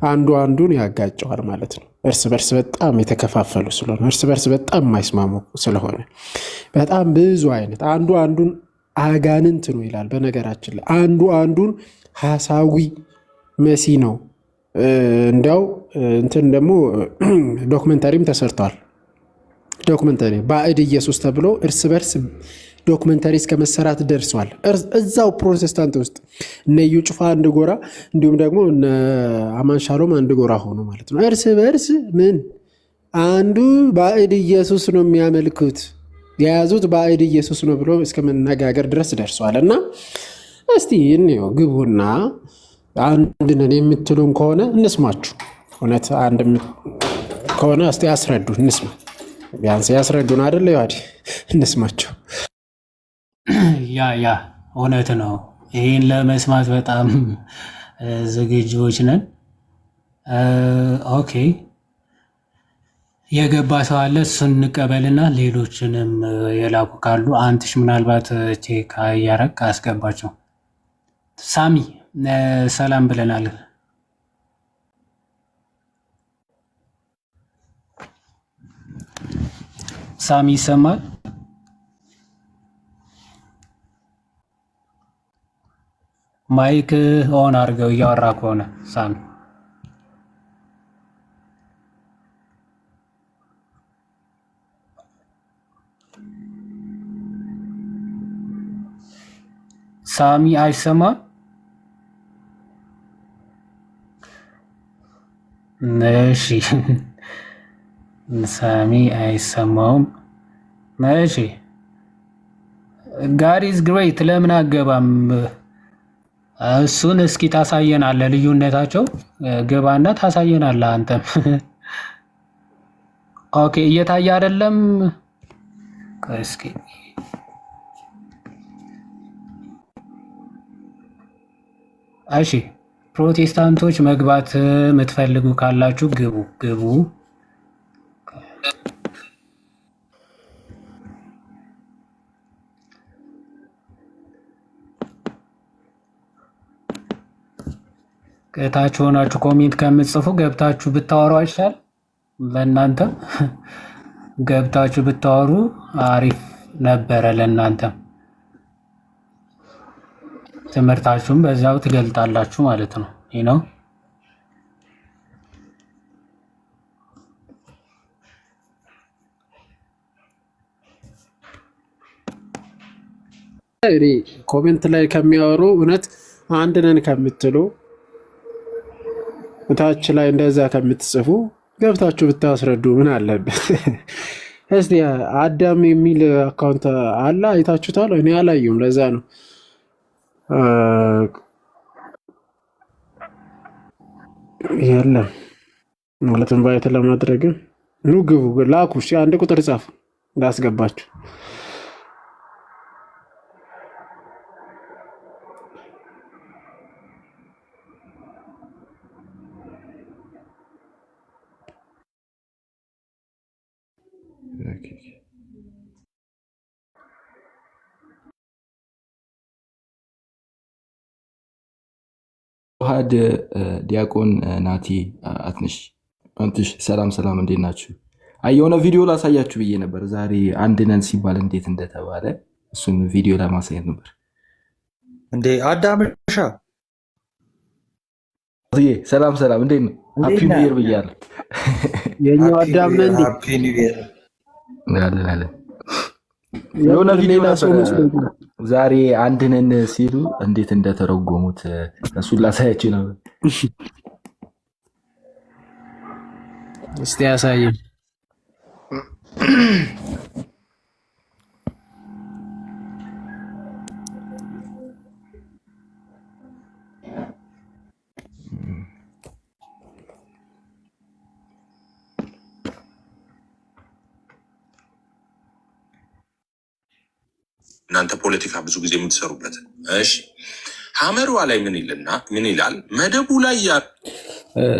አንዱ አንዱን ያጋጨዋል ማለት ነው። እርስ በርስ በጣም የተከፋፈሉ ስለሆነ እርስ በርስ በጣም የማይስማሙ ስለሆነ በጣም ብዙ አይነት አንዱ አንዱን አጋንንት ነው ይላል። በነገራችን ላይ አንዱ አንዱን ሐሳዊ መሲ ነው። እንዲያው እንትን ደግሞ ዶክመንታሪም ተሰርቷል። ዶክመንታሪ ባዕድ ኢየሱስ ተብሎ እርስ በርስ ዶክመንታሪ እስከ መሰራት ደርሷል። እዛው ፕሮቴስታንት ውስጥ እነ እዩ ጩፋ አንድ ጎራ፣ እንዲሁም ደግሞ እነ አማን ሻሎም አንድ ጎራ ሆኖ ማለት ነው። እርስ በርስ ምን አንዱ ባዕድ ኢየሱስ ነው የሚያመልኩት የያዙት ባዕድ ኢየሱስ ነው ብሎ እስከ መነጋገር ድረስ ደርሷል። እና እስቲ እንየው ግቡና አንድ ነን የምትሉን ከሆነ እንስማችሁ። እውነት አንድ ከሆነ እስቲ ያስረዱ እንስማ። ቢያንስ ያስረዱን አይደለ? ይዋዲ እንስማቸው። ያ እውነት ነው። ይህን ለመስማት በጣም ዝግጁዎች ነን። ኦኬ የገባ ሰው አለ፣ እሱን እንቀበልና ሌሎችንም የላኩ ካሉ አንትሽ ምናልባት ቼክ እያረግ አስገባቸው። ሳሚ ሰላም ብለናል። ሳሚ ይሰማል? ማይክ ኦን አድርገው እያወራ ከሆነ ሳሚ። ሳሚ አይሰማም? እሺ ሳሚ አይሰማውም። እሺ ጋድ ኢዝ ግሬት ለምን አገባም? እሱን እስኪ ታሳየናለህ፣ ልዩነታቸው ግባና ታሳየናለህ አንተም። ኦኬ እየታየ አይደለም። እስኪ እሺ ፕሮቴስታንቶች መግባት የምትፈልጉ ካላችሁ ግቡ። ከታች ሆናችሁ ኮሜንት ከምትጽፉ ገብታችሁ ብታወሩ አይሻል? ለእናንተ ገብታችሁ ብታወሩ አሪፍ ነበረ። ለእናንተ ትምህርታችሁም በዛው ትገልጣላችሁ ማለት ነው። ይህ ነው ኮሜንት ላይ ከሚያወሩ እውነት አንድ ነን ከምትሉ ታች ላይ እንደዛ ከምትጽፉ ገብታችሁ ብታስረዱ ምን አለበት? እስቲ አዳም የሚል አካውንት አለ፣ አይታችሁታል? እኔ አላየሁም። ለዛ ነው የለም ማለት ኢንቫይት ለማድረግ ኑ ግቡ፣ ላኩ። እሺ አንድ ቁጥር ጻፉ እንዳስገባችሁ። ውሃድ ዲያቆን ናቲ አንትሽ ሰላም እንዴት ናችሁ? የሆነ ቪዲዮ ላሳያችሁ ብዬ ነበር ዛሬ አንድ ነን ሲባል እንዴት እንደተባለ እሱን ቪዲዮ ለማሳየት ነበር። እንዴ አዳምሻ ሰላም እንዴት ነው? ሃፒ ኒው ኢየር ብያለሁ። የኛው አዳም ነን አለ የሆነ ቪዲዮ ዛሬ አንድ ነን ሲሉ እንዴት እንደተረጎሙት እሱን ላሳያችሁ ነበር። እስቲ ያሳየን። እናንተ ፖለቲካ ብዙ ጊዜ የምትሰሩበት። እሺ ሐመሯ ላይ ምን ይላል? መደቡ ላይ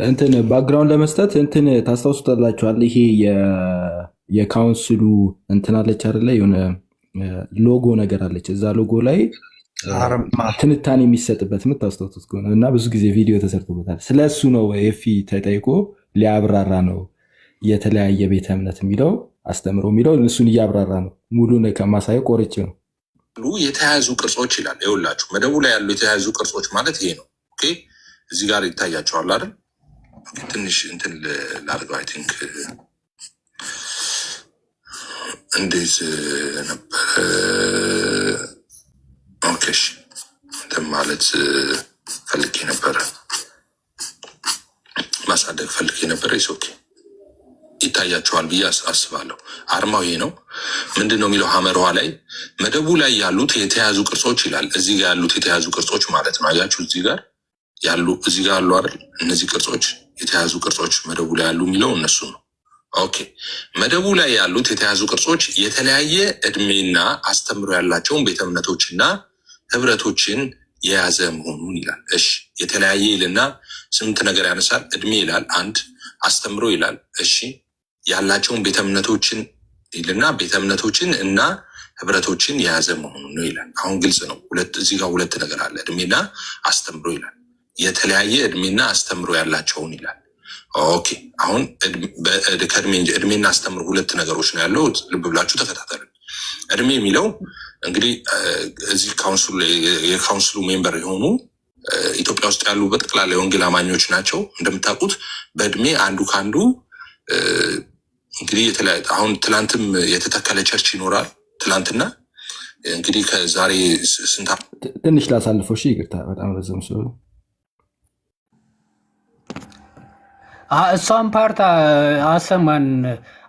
እንትን ባክግራውንድ ለመስጠት እንትን ታስታውሱታላችኋል። ይሄ የካውንስሉ እንትን አለች አይደለ? የሆነ ሎጎ ነገር አለች። እዛ ሎጎ ላይ ትንታኔ የሚሰጥበት የምታስታውሱት ከሆነ እና ብዙ ጊዜ ቪዲዮ ተሰርቶበታል። ስለ እሱ ነው ኤፊ ተጠይቆ ሊያብራራ ነው። የተለያየ ቤተ እምነት የሚለው አስተምሮ የሚለው እሱን እያብራራ ነው። ሙሉን ከማሳየው ቆርጬ ነው። የተያያዙ ቅርጾች ይላል። ይኸውላችሁ መደቡ ላይ ያሉ የተያያዙ ቅርጾች ማለት ይሄ ነው። ኦኬ እዚህ ጋር ይታያቸዋል አይደል? ትንሽ እንትን ላድርገው። አይ ቲንክ እንዴት ነበረ? ኦኬ እንትን ማለት ፈልጌ ነበረ፣ ማሳደግ ፈልጌ ነበረ። ኦኬ ይታያቸዋል ብዬ አስባለሁ። አርማው ይሄ ነው። ምንድን ነው የሚለው? ሐመርዋ ላይ መደቡ ላይ ያሉት የተያዙ ቅርጾች ይላል። እዚህ ጋር ያሉት የተያዙ ቅርጾች ማለት ነው። አያችሁ እዚህ ጋር ያሉ አይደል? እነዚህ ቅርጾች የተያዙ ቅርጾች መደቡ ላይ ያሉ የሚለው እነሱ ነው። ኦኬ መደቡ ላይ ያሉት የተያዙ ቅርጾች የተለያየ እድሜና አስተምሮ ያላቸውን ቤተ እምነቶችና ህብረቶችን የያዘ መሆኑን ይላል። እሺ የተለያየ ይልና ስምንት ነገር ያነሳል። እድሜ ይላል፣ አንድ አስተምሮ ይላል። እሺ ያላቸውን ቤተ እምነቶችን ይልና ቤተ እምነቶችን እና ህብረቶችን የያዘ መሆኑን ነው ይላል። አሁን ግልጽ ነው። እዚህ ጋር ሁለት ነገር አለ። እድሜና አስተምሮ ይላል። የተለያየ እድሜና አስተምሮ ያላቸውን ይላል። ኦኬ አሁን ከእድሜ እንጂ እድሜና አስተምሮ ሁለት ነገሮች ነው ያለው። ልብ ብላችሁ ተከታተሉ። እድሜ የሚለው እንግዲህ እዚህ የካውንስሉ ሜምበር የሆኑ ኢትዮጵያ ውስጥ ያሉ በጠቅላላ የወንጌል አማኞች ናቸው። እንደምታውቁት በእድሜ አንዱ ከአንዱ እንግዲህ የተለያየ አሁን ትላንትም የተተከለ ቸርች ይኖራል። ትላንትና እንግዲህ ከዛሬ ስንት ትንሽ ላሳልፈው። እሺ ይቅርታ በጣም ረዘም ስለሆነ እሷን ፓርት አሰማን።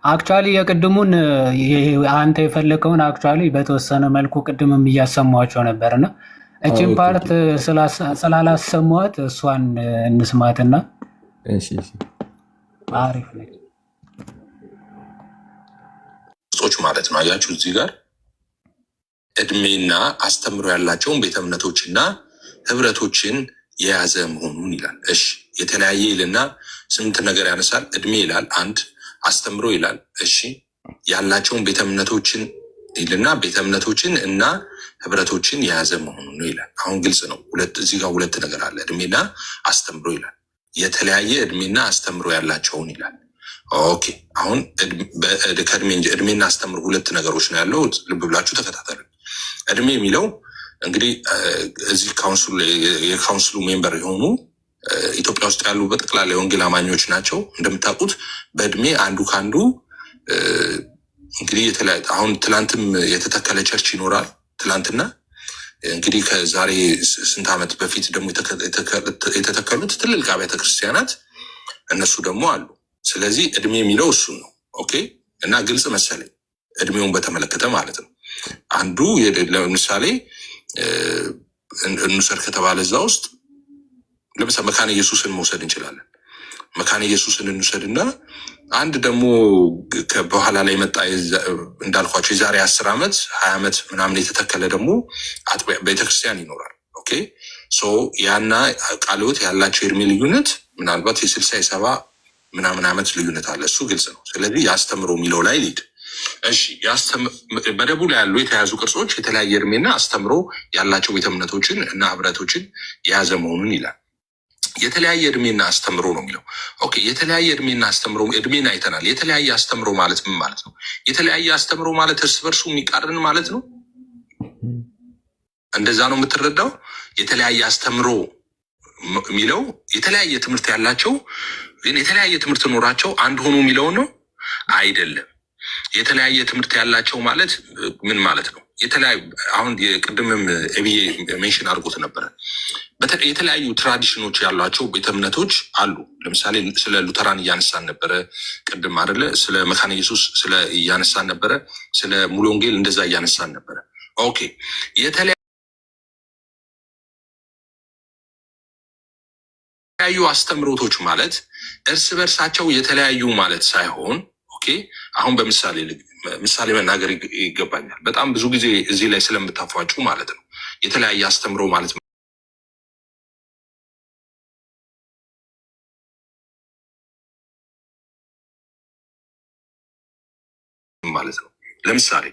አክቹዋሊ የቅድሙን አንተ የፈለከውን አክቹዋሊ በተወሰነ መልኩ ቅድምም እያሰማቸው ነበርና እችን ፓርት ስላላሰማት እሷን እንስማትና አሪፍ ነች ጾች ማለት ነው። አያችሁ እዚህ ጋር እድሜና አስተምሮ ያላቸውን ቤተ እምነቶችና ህብረቶችን የያዘ መሆኑን ይላል። እሺ የተለያየ ይልና ስምንት ነገር ያነሳል። እድሜ ይላል፣ አንድ አስተምሮ ይላል። እሺ ያላቸውን ቤተ እምነቶችን ይልና ቤተ እምነቶችን እና ህብረቶችን የያዘ መሆኑን ነው ይላል። አሁን ግልጽ ነው። እዚህ ጋር ሁለት ነገር አለ። እድሜና አስተምሮ ይላል። የተለያየ እድሜና አስተምሮ ያላቸውን ይላል። ኦኬ አሁን ከእድሜ እንጂ እድሜና አስተምሮ ሁለት ነገሮች ነው ያለው። ልብ ብላችሁ ተከታተሉ። እድሜ የሚለው እንግዲህ እዚህ የካውንስሉ ሜምበር የሆኑ ኢትዮጵያ ውስጥ ያሉ በጠቅላላ የወንጌል አማኞች ናቸው። እንደምታውቁት በእድሜ አንዱ ከአንዱ እንግዲህ የተለያየ አሁን ትላንትም የተተከለ ቸርች ይኖራል። ትላንትና እንግዲህ ከዛሬ ስንት ዓመት በፊት ደግሞ የተተከሉት ትልልቅ አብያተ ክርስቲያናት እነሱ ደግሞ አሉ። ስለዚህ እድሜ የሚለው እሱን ነው። ኦኬ እና ግልጽ መሰለኝ እድሜውን በተመለከተ ማለት ነው። አንዱ ለምሳሌ እንውሰድ ከተባለ እዛ ውስጥ ለምሳሌ መካነ ኢየሱስን መውሰድ እንችላለን። መካነ ኢየሱስን እንውሰድና አንድ ደግሞ በኋላ ላይ መጣ እንዳልኳቸው የዛሬ 10 ዓመት 20 ዓመት ምናምን የተተከለ ደግሞ ቤተክርስቲያን ይኖራል። ኦኬ ሶ ያና ቃለ ሕይወት ያላቸው የእድሜ ልዩነት ምናልባት የ60 የ70 ምናምን ዓመት ልዩነት አለ። እሱ ግልጽ ነው። ስለዚህ ያስተምሮ የሚለው ላይ ሊድ እሺ በደቡ ላይ ያሉ የተያዙ ቅርጾች የተለያየ እድሜና አስተምሮ ያላቸው ቤተ እምነቶችን እና ህብረቶችን የያዘ መሆኑን ይላል። የተለያየ እድሜና አስተምሮ ነው የሚለው። ኦኬ የተለያየ እድሜና አስተምሮ እድሜን አይተናል። የተለያየ አስተምሮ ማለት ምን ማለት ነው? የተለያየ አስተምሮ ማለት እርስ በርሱ የሚቃረን ማለት ነው። እንደዛ ነው የምትረዳው? የተለያየ አስተምሮ የሚለው የተለያየ ትምህርት ያላቸው ግን የተለያየ ትምህርት ኖራቸው አንድ ሆኖ የሚለው ነው አይደለም። የተለያየ ትምህርት ያላቸው ማለት ምን ማለት ነው? አሁን የቅድምም ኤቢዬ ሜንሽን አድርጎት ነበረ። የተለያዩ ትራዲሽኖች ያሏቸው ቤተ እምነቶች አሉ። ለምሳሌ ስለ ሉተራን እያነሳን ነበረ ቅድም አይደለ? ስለ መካነ ኢየሱስ እያነሳን ነበረ። ስለ ሙሉ ወንጌል እንደዛ እያነሳን ነበረ። ኦኬ የተለያዩ አስተምሮቶች ማለት እርስ በርሳቸው የተለያዩ ማለት ሳይሆን ኦኬ አሁን ምሳሌ መናገር ይገባኛል። በጣም ብዙ ጊዜ እዚህ ላይ ስለምታፏጩ ማለት ነው። የተለያየ አስተምሮ ማለት ነው። ለምሳሌ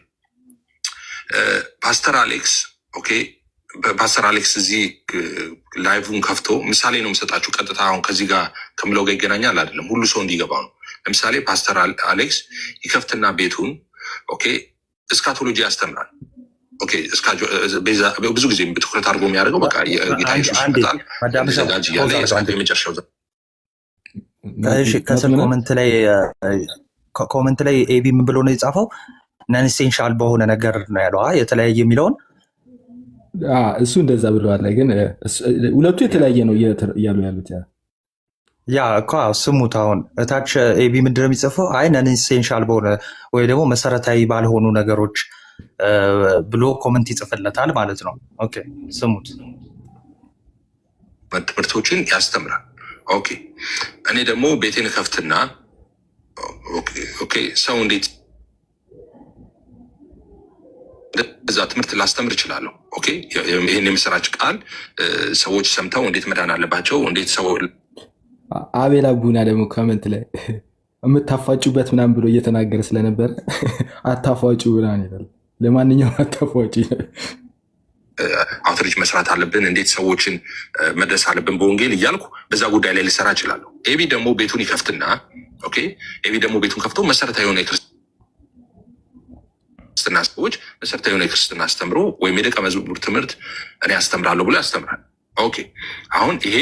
ፓስተር አሌክስ ኦኬ ፓስተር አሌክስ እዚህ ላይቭን ከፍቶ ምሳሌ ነው የምሰጣችሁ። ቀጥታ አሁን ከዚህ ጋር ከምለው ጋር ይገናኛል አይደለም፣ ሁሉ ሰው እንዲገባው ነው። ለምሳሌ ፓስተር አሌክስ ይከፍትና ቤቱን ኦኬ እስካቶሎጂ ያስተምራል። ኦኬ ብዙ ጊዜ ትኩረት አድርጎ የሚያደርገው በቃ ጌታ ኢየሱስ ይመጣል ዘጋጅ እያለ የመጨረሻው ከስር ኮመንት ላይ ኤቢ ምን ብሎ ነው የጻፈው? ነን ኢሴንሻል በሆነ ነገር ነው ያለው የተለያየ የሚለውን እሱ እንደዛ ብለዋል። ግን ሁለቱ የተለያየ ነው እያሉ ያሉት ያ እኮ ስሙት። አሁን እታች ኤቢ ምንድን ነው የሚጽፈው? አይ ነን ኢሴንሻል በሆነ ወይ ደግሞ መሰረታዊ ባልሆኑ ነገሮች ብሎ ኮመንት ይጽፍለታል ማለት ነው። ኦኬ ስሙት። ትምህርቶችን ያስተምራል። ኦኬ እኔ ደግሞ ቤቴን ከፍትና ኦኬ ሰው እንዴት ለዛ ትምህርት ላስተምር እችላለሁ። ኦኬ ይህን የምስራች ቃል ሰዎች ሰምተው እንዴት መዳን አለባቸው እንዴት ሰው አቤል አቡና ደግሞ ኮመንት ላይ የምታፋጩበት ምናምን ብሎ እየተናገረ ስለነበረ አታፋጩ ምናምን ይላል። ለማንኛውም አታፋጩ አውትሪች መስራት አለብን እንዴት ሰዎችን መድረስ አለብን በወንጌል እያልኩ በዛ ጉዳይ ላይ ልሰራ እችላለሁ። ኤቢ ደግሞ ቤቱን ይከፍትና ኦኬ ኤቢ ደግሞ ቤቱን ከፍቶ መሰረታዊ የሆነ ክርስትና ሰዎች መሰረታዊ የሆነ ክርስትና አስተምሮ ወይም የደቀ መዝሙር ትምህርት እኔ አስተምራለሁ ብሎ ያስተምራል። ኦኬ አሁን ይሄ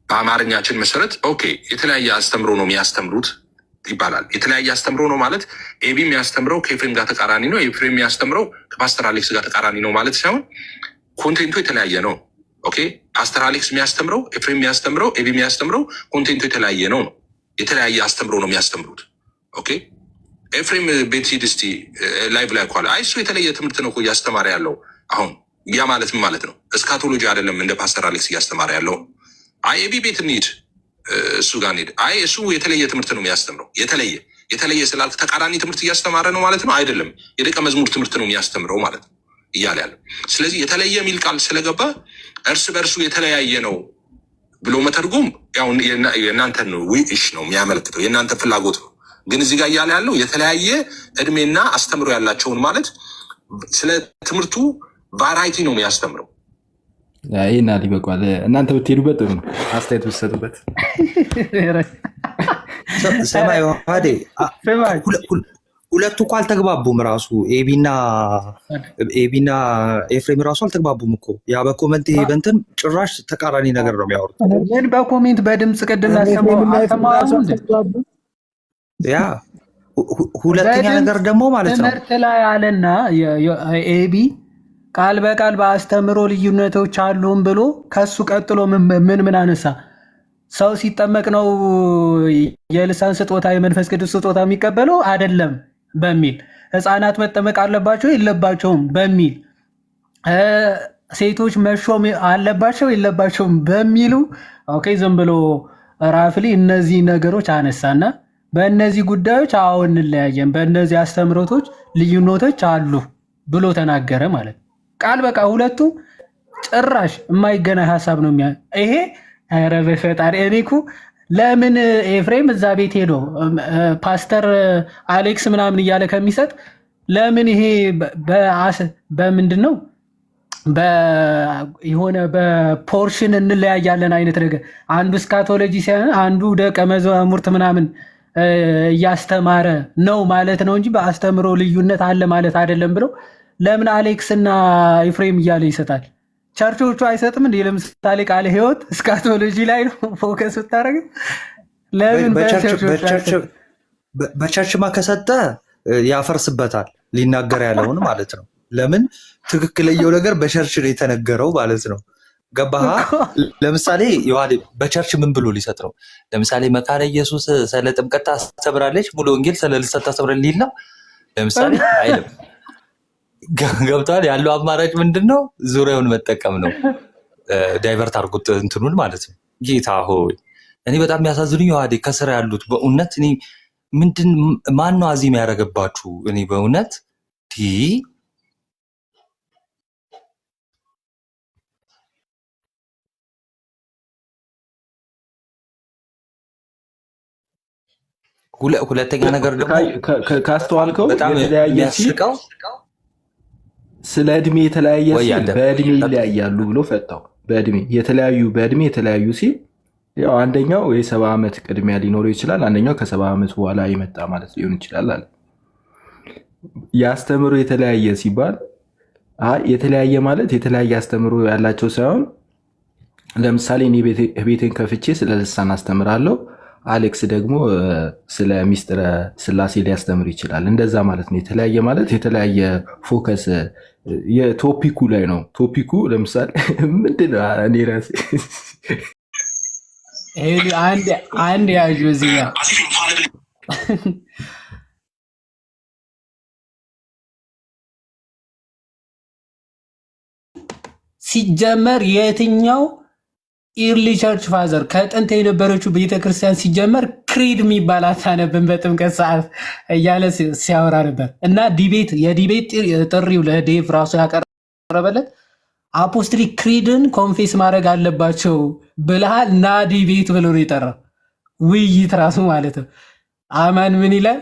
በአማርኛችን መሰረት ኦኬ የተለያየ አስተምሮ ነው የሚያስተምሩት ይባላል። የተለያየ አስተምሮ ነው ማለት ኤቢ የሚያስተምረው ከኤፍሬም ጋር ተቃራኒ ነው፣ ኤፍሬም የሚያስተምረው ከፓስተር አሌክስ ጋር ተቃራኒ ነው ማለት ሳይሆን ኮንቴንቱ የተለያየ ነው። ኦኬ ፓስተር አሌክስ የሚያስተምረው ኤፍሬም የሚያስተምረው ኤቢ የሚያስተምረው ኮንቴንቱ የተለያየ ነው። የተለያየ አስተምሮ ነው የሚያስተምሩት። ኦኬ ኤፍሬም ቤት ሂድ እስቲ ላይቭ ላይ ኳለ አይ እሱ የተለየ ትምህርት ነው እያስተማረ ያለው። አሁን ያ ማለት ምን ማለት ነው? እስካቶሎጂ አይደለም እንደ ፓስተር አሌክስ እያስተማረ ያለው። አይ ኤቢ ቤት እንሂድ እሱ ጋር እንሂድ አይ እሱ የተለየ ትምህርት ነው የሚያስተምረው። የተለየ ስላልክ ተቃራኒ ትምህርት እያስተማረ ነው ማለት ነው አይደለም። የደቀ መዝሙር ትምህርት ነው የሚያስተምረው ማለት ነው እያለ ያለው። ስለዚህ የተለየ የሚል ቃል ስለገባ እርስ በእርሱ የተለያየ ነው ብሎ መተርጎም ያው የእናንተን ዊሽ ነው የሚያመለክተው የእናንተ ፍላጎት ነው። ግን እዚህ ጋር እያለ ያለው የተለያየ እድሜና አስተምሮ ያላቸውን ማለት ስለ ትምህርቱ ቫራይቲ ነው የሚያስተምረው። ይህና ሊበቋል እናንተ ብትሄዱበት ጥሩ ነው። አስተያየት ብትሰጡበት። ሰማይ ዋዴ ሁለቱ እኮ አልተግባቡም። ራሱ ኤቢና ኤፍሬም ራሱ አልተግባቡም እኮ ያ በኮመንት ይሄ በንትን ጭራሽ ተቃራኒ ነገር ነው የሚያወሩት። ግን በኮሜንት በድምፅ ቅድም ያሰማው ያ ሁለተኛ ነገር ደግሞ ማለት ነው ትምህርት ላይ አለና ኤቢ ቃል በቃል በአስተምሮ ልዩነቶች አሉን ብሎ ከሱ ቀጥሎ ምን አነሳ? ሰው ሲጠመቅ ነው የልሳን ስጦታ የመንፈስ ቅዱስ ስጦታ የሚቀበለው አይደለም በሚል ሕፃናት መጠመቅ አለባቸው የለባቸውም በሚል ሴቶች መሾም አለባቸው የለባቸውም በሚሉ ኦኬ ዝም ብሎ ራፍሊ እነዚህ ነገሮች አነሳና በእነዚህ ጉዳዮች አዎ እንለያየን፣ በእነዚህ አስተምሮቶች ልዩነቶች አሉ ብሎ ተናገረ ማለት ነው። ቃል በቃ ሁለቱ ጭራሽ የማይገናኝ ሀሳብ ነው ይሄ። ኧረ በፈጣሪ እኔ እኮ ለምን ኤፍሬም እዛ ቤት ሄዶ ፓስተር አሌክስ ምናምን እያለ ከሚሰጥ ለምን ይሄ በምንድን ነው የሆነ በፖርሽን እንለያያለን አይነት ነገር አንዱ ስካቶሎጂ ሲሆን አንዱ ደቀ መዛሙርት ምናምን እያስተማረ ነው ማለት ነው እንጂ በአስተምሮ ልዩነት አለ ማለት አይደለም ብለው ለምን አሌክስ እና ኤፍሬም እያለ ይሰጣል? ቸርቾቹ አይሰጥም እንዴ? ለምሳሌ ቃለ ሕይወት ስካቶሎጂ ላይ ነው ፎከስ ብታደርግ ለምን በቸርችማ ከሰጠ ያፈርስበታል ሊናገር ያለውን ማለት ነው። ለምን ትክክለኛው ነገር በቸርች ነው የተነገረው ማለት ነው። ገባህ? ለምሳሌ ዮሐዴ በቸርች ምን ብሎ ሊሰጥ ነው? ለምሳሌ መካነ ኢየሱስ ስለ ጥምቀት ታስተምራለች፣ ሙሉ ወንጌል ስለ ልሳን ታስተምራለች ሊል ነው ለምሳሌ አይልም። ገብቷል? ያለው አማራጭ ምንድን ነው? ዙሪያውን መጠቀም ነው። ዳይቨርት አድርጉት እንትኑን ማለት ነው። ጌታ ሆይ እኔ በጣም የሚያሳዝኑኝ ዮሐዴ ከስራ ያሉት በእውነት እኔ ምንድን ማን ነው አዚም ያደረገባችሁ? እኔ በእውነት ሁለተኛ ነገር ደግሞ ካስተዋልከው በጣም የሚያስቀው ስለ እድሜ የተለያየ ሲል በእድሜ ይለያያሉ ብሎ ፈታው። በእድሜ የተለያዩ ሲል ያው አንደኛው የ70 ዓመት ቅድሚያ ሊኖረው ይችላል፣ አንደኛው ከ70 ዓመት በኋላ ይመጣ ማለት ሊሆን ይችላል አለ። ያስተምሮ የተለያየ ሲባል የተለያየ ማለት የተለያየ አስተምሮ ያላቸው ሳይሆን ለምሳሌ እኔ ቤቴን ከፍቼ ስለ ልሳን አስተምራለሁ፣ አሌክስ ደግሞ ስለ ሚስጥረ ስላሴ ሊያስተምር ይችላል። እንደዛ ማለት ነው። የተለያየ ማለት የተለያየ ፎከስ የቶፒኩ ላይ ነው። ቶፒኩ ለምሳሌ ምንድን ነው? እኔ ራሴ አንድ ያዥ እዚህ ጋር ሲጀመር የትኛው ኢርሊ ቸርች ፋዘር ከጥንት የነበረችው ቤተክርስቲያን ሲጀመር ክሪድ የሚባል አታነብን በጥምቀት ሰዓት እያለ ሲያወራ ነበር። እና የዲቤት ጥሪው ለዴቭ ራሱ ያቀረበለት አፖስትሊክ ክሪድን ኮንፌስ ማድረግ አለባቸው ብልሃል እና ዲቤት ብሎ ነው የጠራው። ውይይት ራሱ ማለት ነው። አማን ምን ይላል?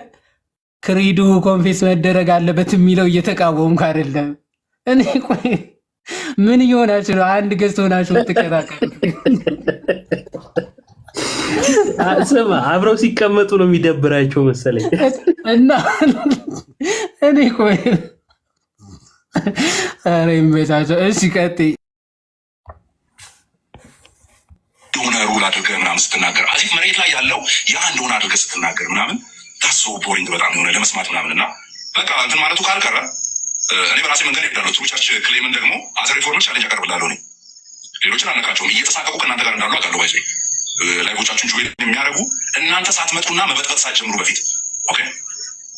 ክሪዱ ኮንፌስ መደረግ አለበት የሚለው እየተቃወምኩ አይደለም። እኔ ቆይ ምን እየሆናችሁ ነው? አንድ ገዝት ሆናችሁ ትከታከሉ። ስማ አብረው ሲቀመጡ ነው የሚደብራቸው መሰለኝ። እና እኔ ቆይ ኧረ ይመቻቸው። እሺ ቀጥይ። የሆነ ሩል አድርገህ ምናምን ስትናገር አዚፍ መሬት ላይ ያለው ያ እንደሆነ አድርገህ ስትናገር ምናምን ታሶ ቦሪንግ በጣም የሆነ ለመስማት ምናምን እና በቃ እንትን ማለቱ ካልቀረ እኔ በራሴ መንገድ ሄዳለሁ። ትሩ ቸርች ክሌምን ደግሞ አዘ ሪፎርመር ቻሌንጅ አቀርብላለሁ። እኔ ሌሎችን አልነካቸውም። እየተሳቀቁ ከእናንተ ጋር እንዳሉ አውቃለሁ። ባይዘ ላይቮቻችሁን ጆ የሚያደርጉ እናንተ ሳትመጡና መበጥበጥ ሳትጀምሩ በፊት ኦኬ፣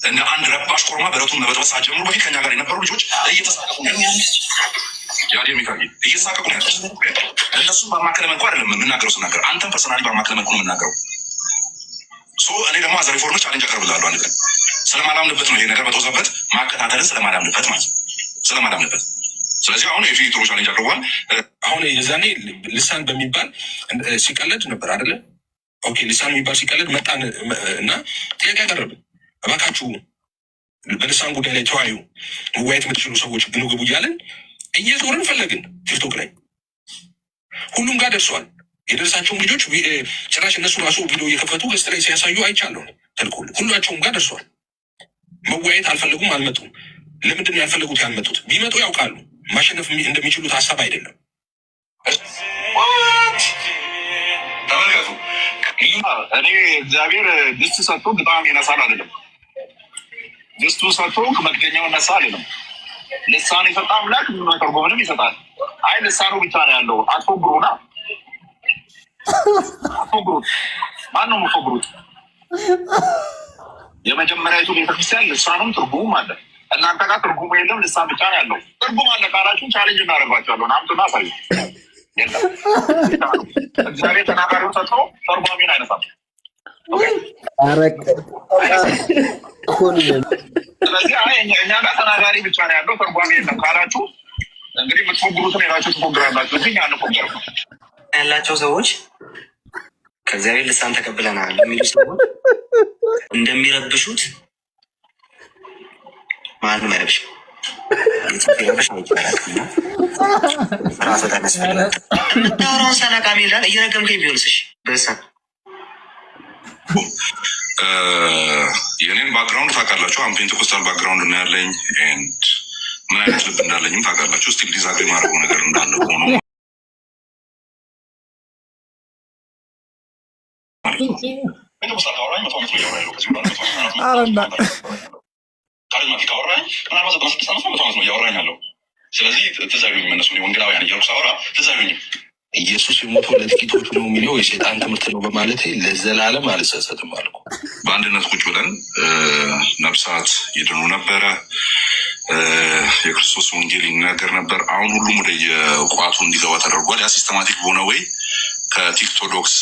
እንደ አንድ ረባሽ ኮርማ በረቱን መበጥበጥ ሳትጀምሩ በፊት ከኛ ጋር የነበሩ ልጆች እየተሳቀቁ ነው እየተሳቀቁ ነው ያሉት። እነሱን በማከለ መልኩ አይደለም የምናገረው ስናገር፣ አንተም ፐርሰናሊ በማከለ መልኩ ነው የምናገረው። እኔ ደግሞ አዘ ሪፎርመር ቻሌንጅ አቀርብላለሁ። አንድ ቀን ስለማላምንበት ነው ይሄ ነገር በተወዘበት ማከታተልን ስለማላምንበት ማለት ስለማላምንበት። ስለዚህ አሁን የፊ ጥሩ ቻሌንጅ አቅርቧል። አሁን የዛኔ ልሳን በሚባል ሲቀለድ ነበር አይደለ? ኦኬ ልሳን የሚባል ሲቀለድ መጣን እና ጥያቄ ያቀረብን እባካችሁ በልሳን ጉዳይ ላይ ተወያዩ፣ መወያየት የምትችሉ ሰዎች ግኑ ግቡ እያለን እየዞርን ፈለግን። ቲክቶክ ላይ ሁሉም ጋር ደርሰዋል። የደረሳቸውን ልጆች ጭራሽ እነሱ ራሱ ቪዲዮ እየከፈቱ ገስት ላይ ሲያሳዩ አይቻለሁ። ተልኮ ሁላቸውም ጋር ደርሰዋል። መወያየት አልፈለጉም፣ አልመጡም። ለምንድን ነው ያልፈለጉት? ያልመጡት ቢመጡ ያውቃሉ ማሸነፍ እንደሚችሉት ሀሳብ አይደለም። ተመልከቱ፣ እኔ እግዚአብሔር ድስት ሰጥቶ ግጣም ይነሳል አይደለም፣ ድስቱ ሰጥቶ መክደኛውን ነሳ አይደለም። ልሳን የሰጠ አምላክ መተርጎምንም ይሰጣል። አይ ልሳኑ ብቻ ነው ያለው። አትፎግሩና አትፎግሩት። ማን ነው የምትፎግሩት? የመጀመሪያዊቱ ቤተክርስቲያን ልሳኑም ትርጉሙም አለ። እናንተ ጋር ትርጉሙ የለም፣ ልሳን ብቻ ነው ያለው። ትርጉም አለ ካላችሁን ቻሌንጅ እናደርጓቸዋለን። አምጡና አሳዩ። እግዚአብሔር ተናጋሪውን ሰጥቶ ተርጓሚን አይነሳም። ስለዚህ እኛ ጋር ተናጋሪ ብቻ ነው ያለው፣ ተርጓሚ የለም ካላችሁ እንግዲህ የምትፎግሩትን ሄዳችሁ ትፎግራላችሁ። እዚህ አንፎገርም ያላቸው ሰዎች ከእግዚአብሔር ልሳን ተቀብለናል የሚሉ ሰዎች እንደሚረብሹት ማንም አይረብሽ። ረብሽ ራሰ ተነስፈለ ታወራውን ሰላቃሚ ይላል። እየረገምከኝ ቢሆንስሽ በልሳን የኔን ባክግራውንድ ታውቃላችሁ። አሁን ፔንቴኮስታል ባክግራውንድ ነው ያለኝ። ኤንድ ምን አይነት ልብ እንዳለኝም ታውቃላችሁ። ስቲል ዲዛግሪ ማድረገው ነገር እንዳለ ሆኖ ስለዚህ ትዛዩኝ መነሱ ወንጌላውያን እያልኩ ሳወራ ትዛዩኝም ኢየሱስ የሞተው ለጥቂቶች ነው የሚለው የሴጣን ትምህርት ነው በማለት ለዘላለም አልጸጸትም አልኩ። በአንድነት ቁጭ ብለን ነፍሳት ይድኑ ነበረ። የክርስቶስ ወንጌል ይናገር ነበር። አሁን ሁሉም ወደ የቋቱ እንዲገባ ተደርጓል። ያ ሲስተማቲክ በሆነ ወይ ከቲክቶዶክስ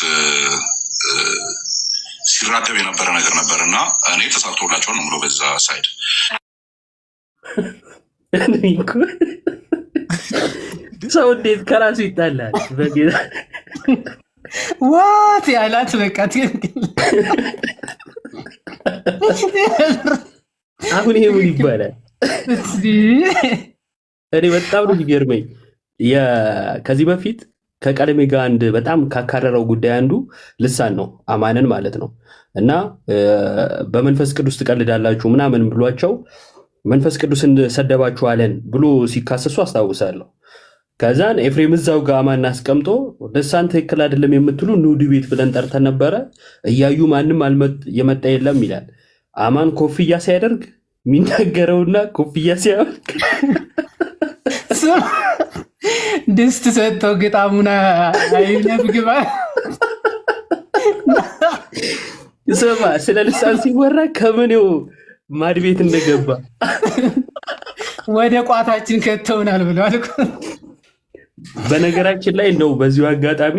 ሲራገብ የነበረ ነገር ነበር እና እኔ ተሳክቶላቸዋል ነው ብሎ በዛ ሳይድ ሰው እንዴት ከራሱ ይጣላል? በጌታ ዋት ያላት በቃ አሁን ይሄ ምን ይባላል? እኔ በጣም ነው የሚገርመኝ። ከዚህ በፊት ከቀለሜ ጋር አንድ በጣም ካካረረው ጉዳይ አንዱ ልሳን ነው፣ አማንን ማለት ነው። እና በመንፈስ ቅዱስ ትቀልዳላችሁ ምናምን ብሏቸው መንፈስ ቅዱስን ሰደባችሁ አለን ብሎ ሲካሰሱ አስታውሳለሁ። ከዛን ኤፍሬም እዛው ጋር አማን አስቀምጦ ልሳን ትክክል አይደለም የምትሉ ኑድ ቤት ብለን ጠርተን ነበረ፣ እያዩ ማንም የመጣ የለም ይላል። አማን ኮፍያ ሲያደርግ የሚናገረውና ኮፍያ ሲያወልቅ ድስት ሰጥተው ግጣሙና አይነት ግባ ስማ፣ ስለ ልሳን ሲወራ ከምኔው ማድ ቤት እንደገባ ወደ ቋታችን ከተውናል ብለዋል። በነገራችን ላይ እንደው በዚሁ አጋጣሚ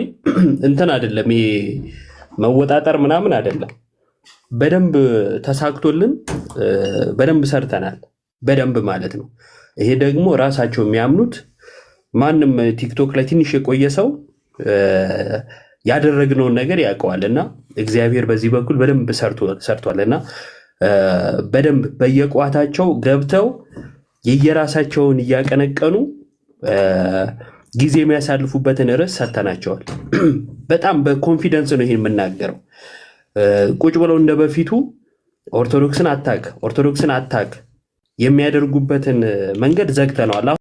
እንትን አይደለም ይሄ መወጣጠር ምናምን አይደለም። በደንብ ተሳክቶልን በደንብ ሰርተናል። በደንብ ማለት ነው። ይሄ ደግሞ ራሳቸው የሚያምኑት ማንም ቲክቶክ ላይ ትንሽ የቆየ ሰው ያደረግነውን ነገር ያውቀዋል እና እግዚአብሔር በዚህ በኩል በደንብ ሰርቷል እና በደንብ በየቋታቸው ገብተው የየራሳቸውን እያቀነቀኑ ጊዜ የሚያሳልፉበትን ርዕስ ሰጥተናቸዋል። በጣም በኮንፊደንስ ነው ይሄን የምናገረው። ቁጭ ብለው እንደ በፊቱ ኦርቶዶክስን አታክ የሚያደርጉበትን መንገድ ዘግተነዋል።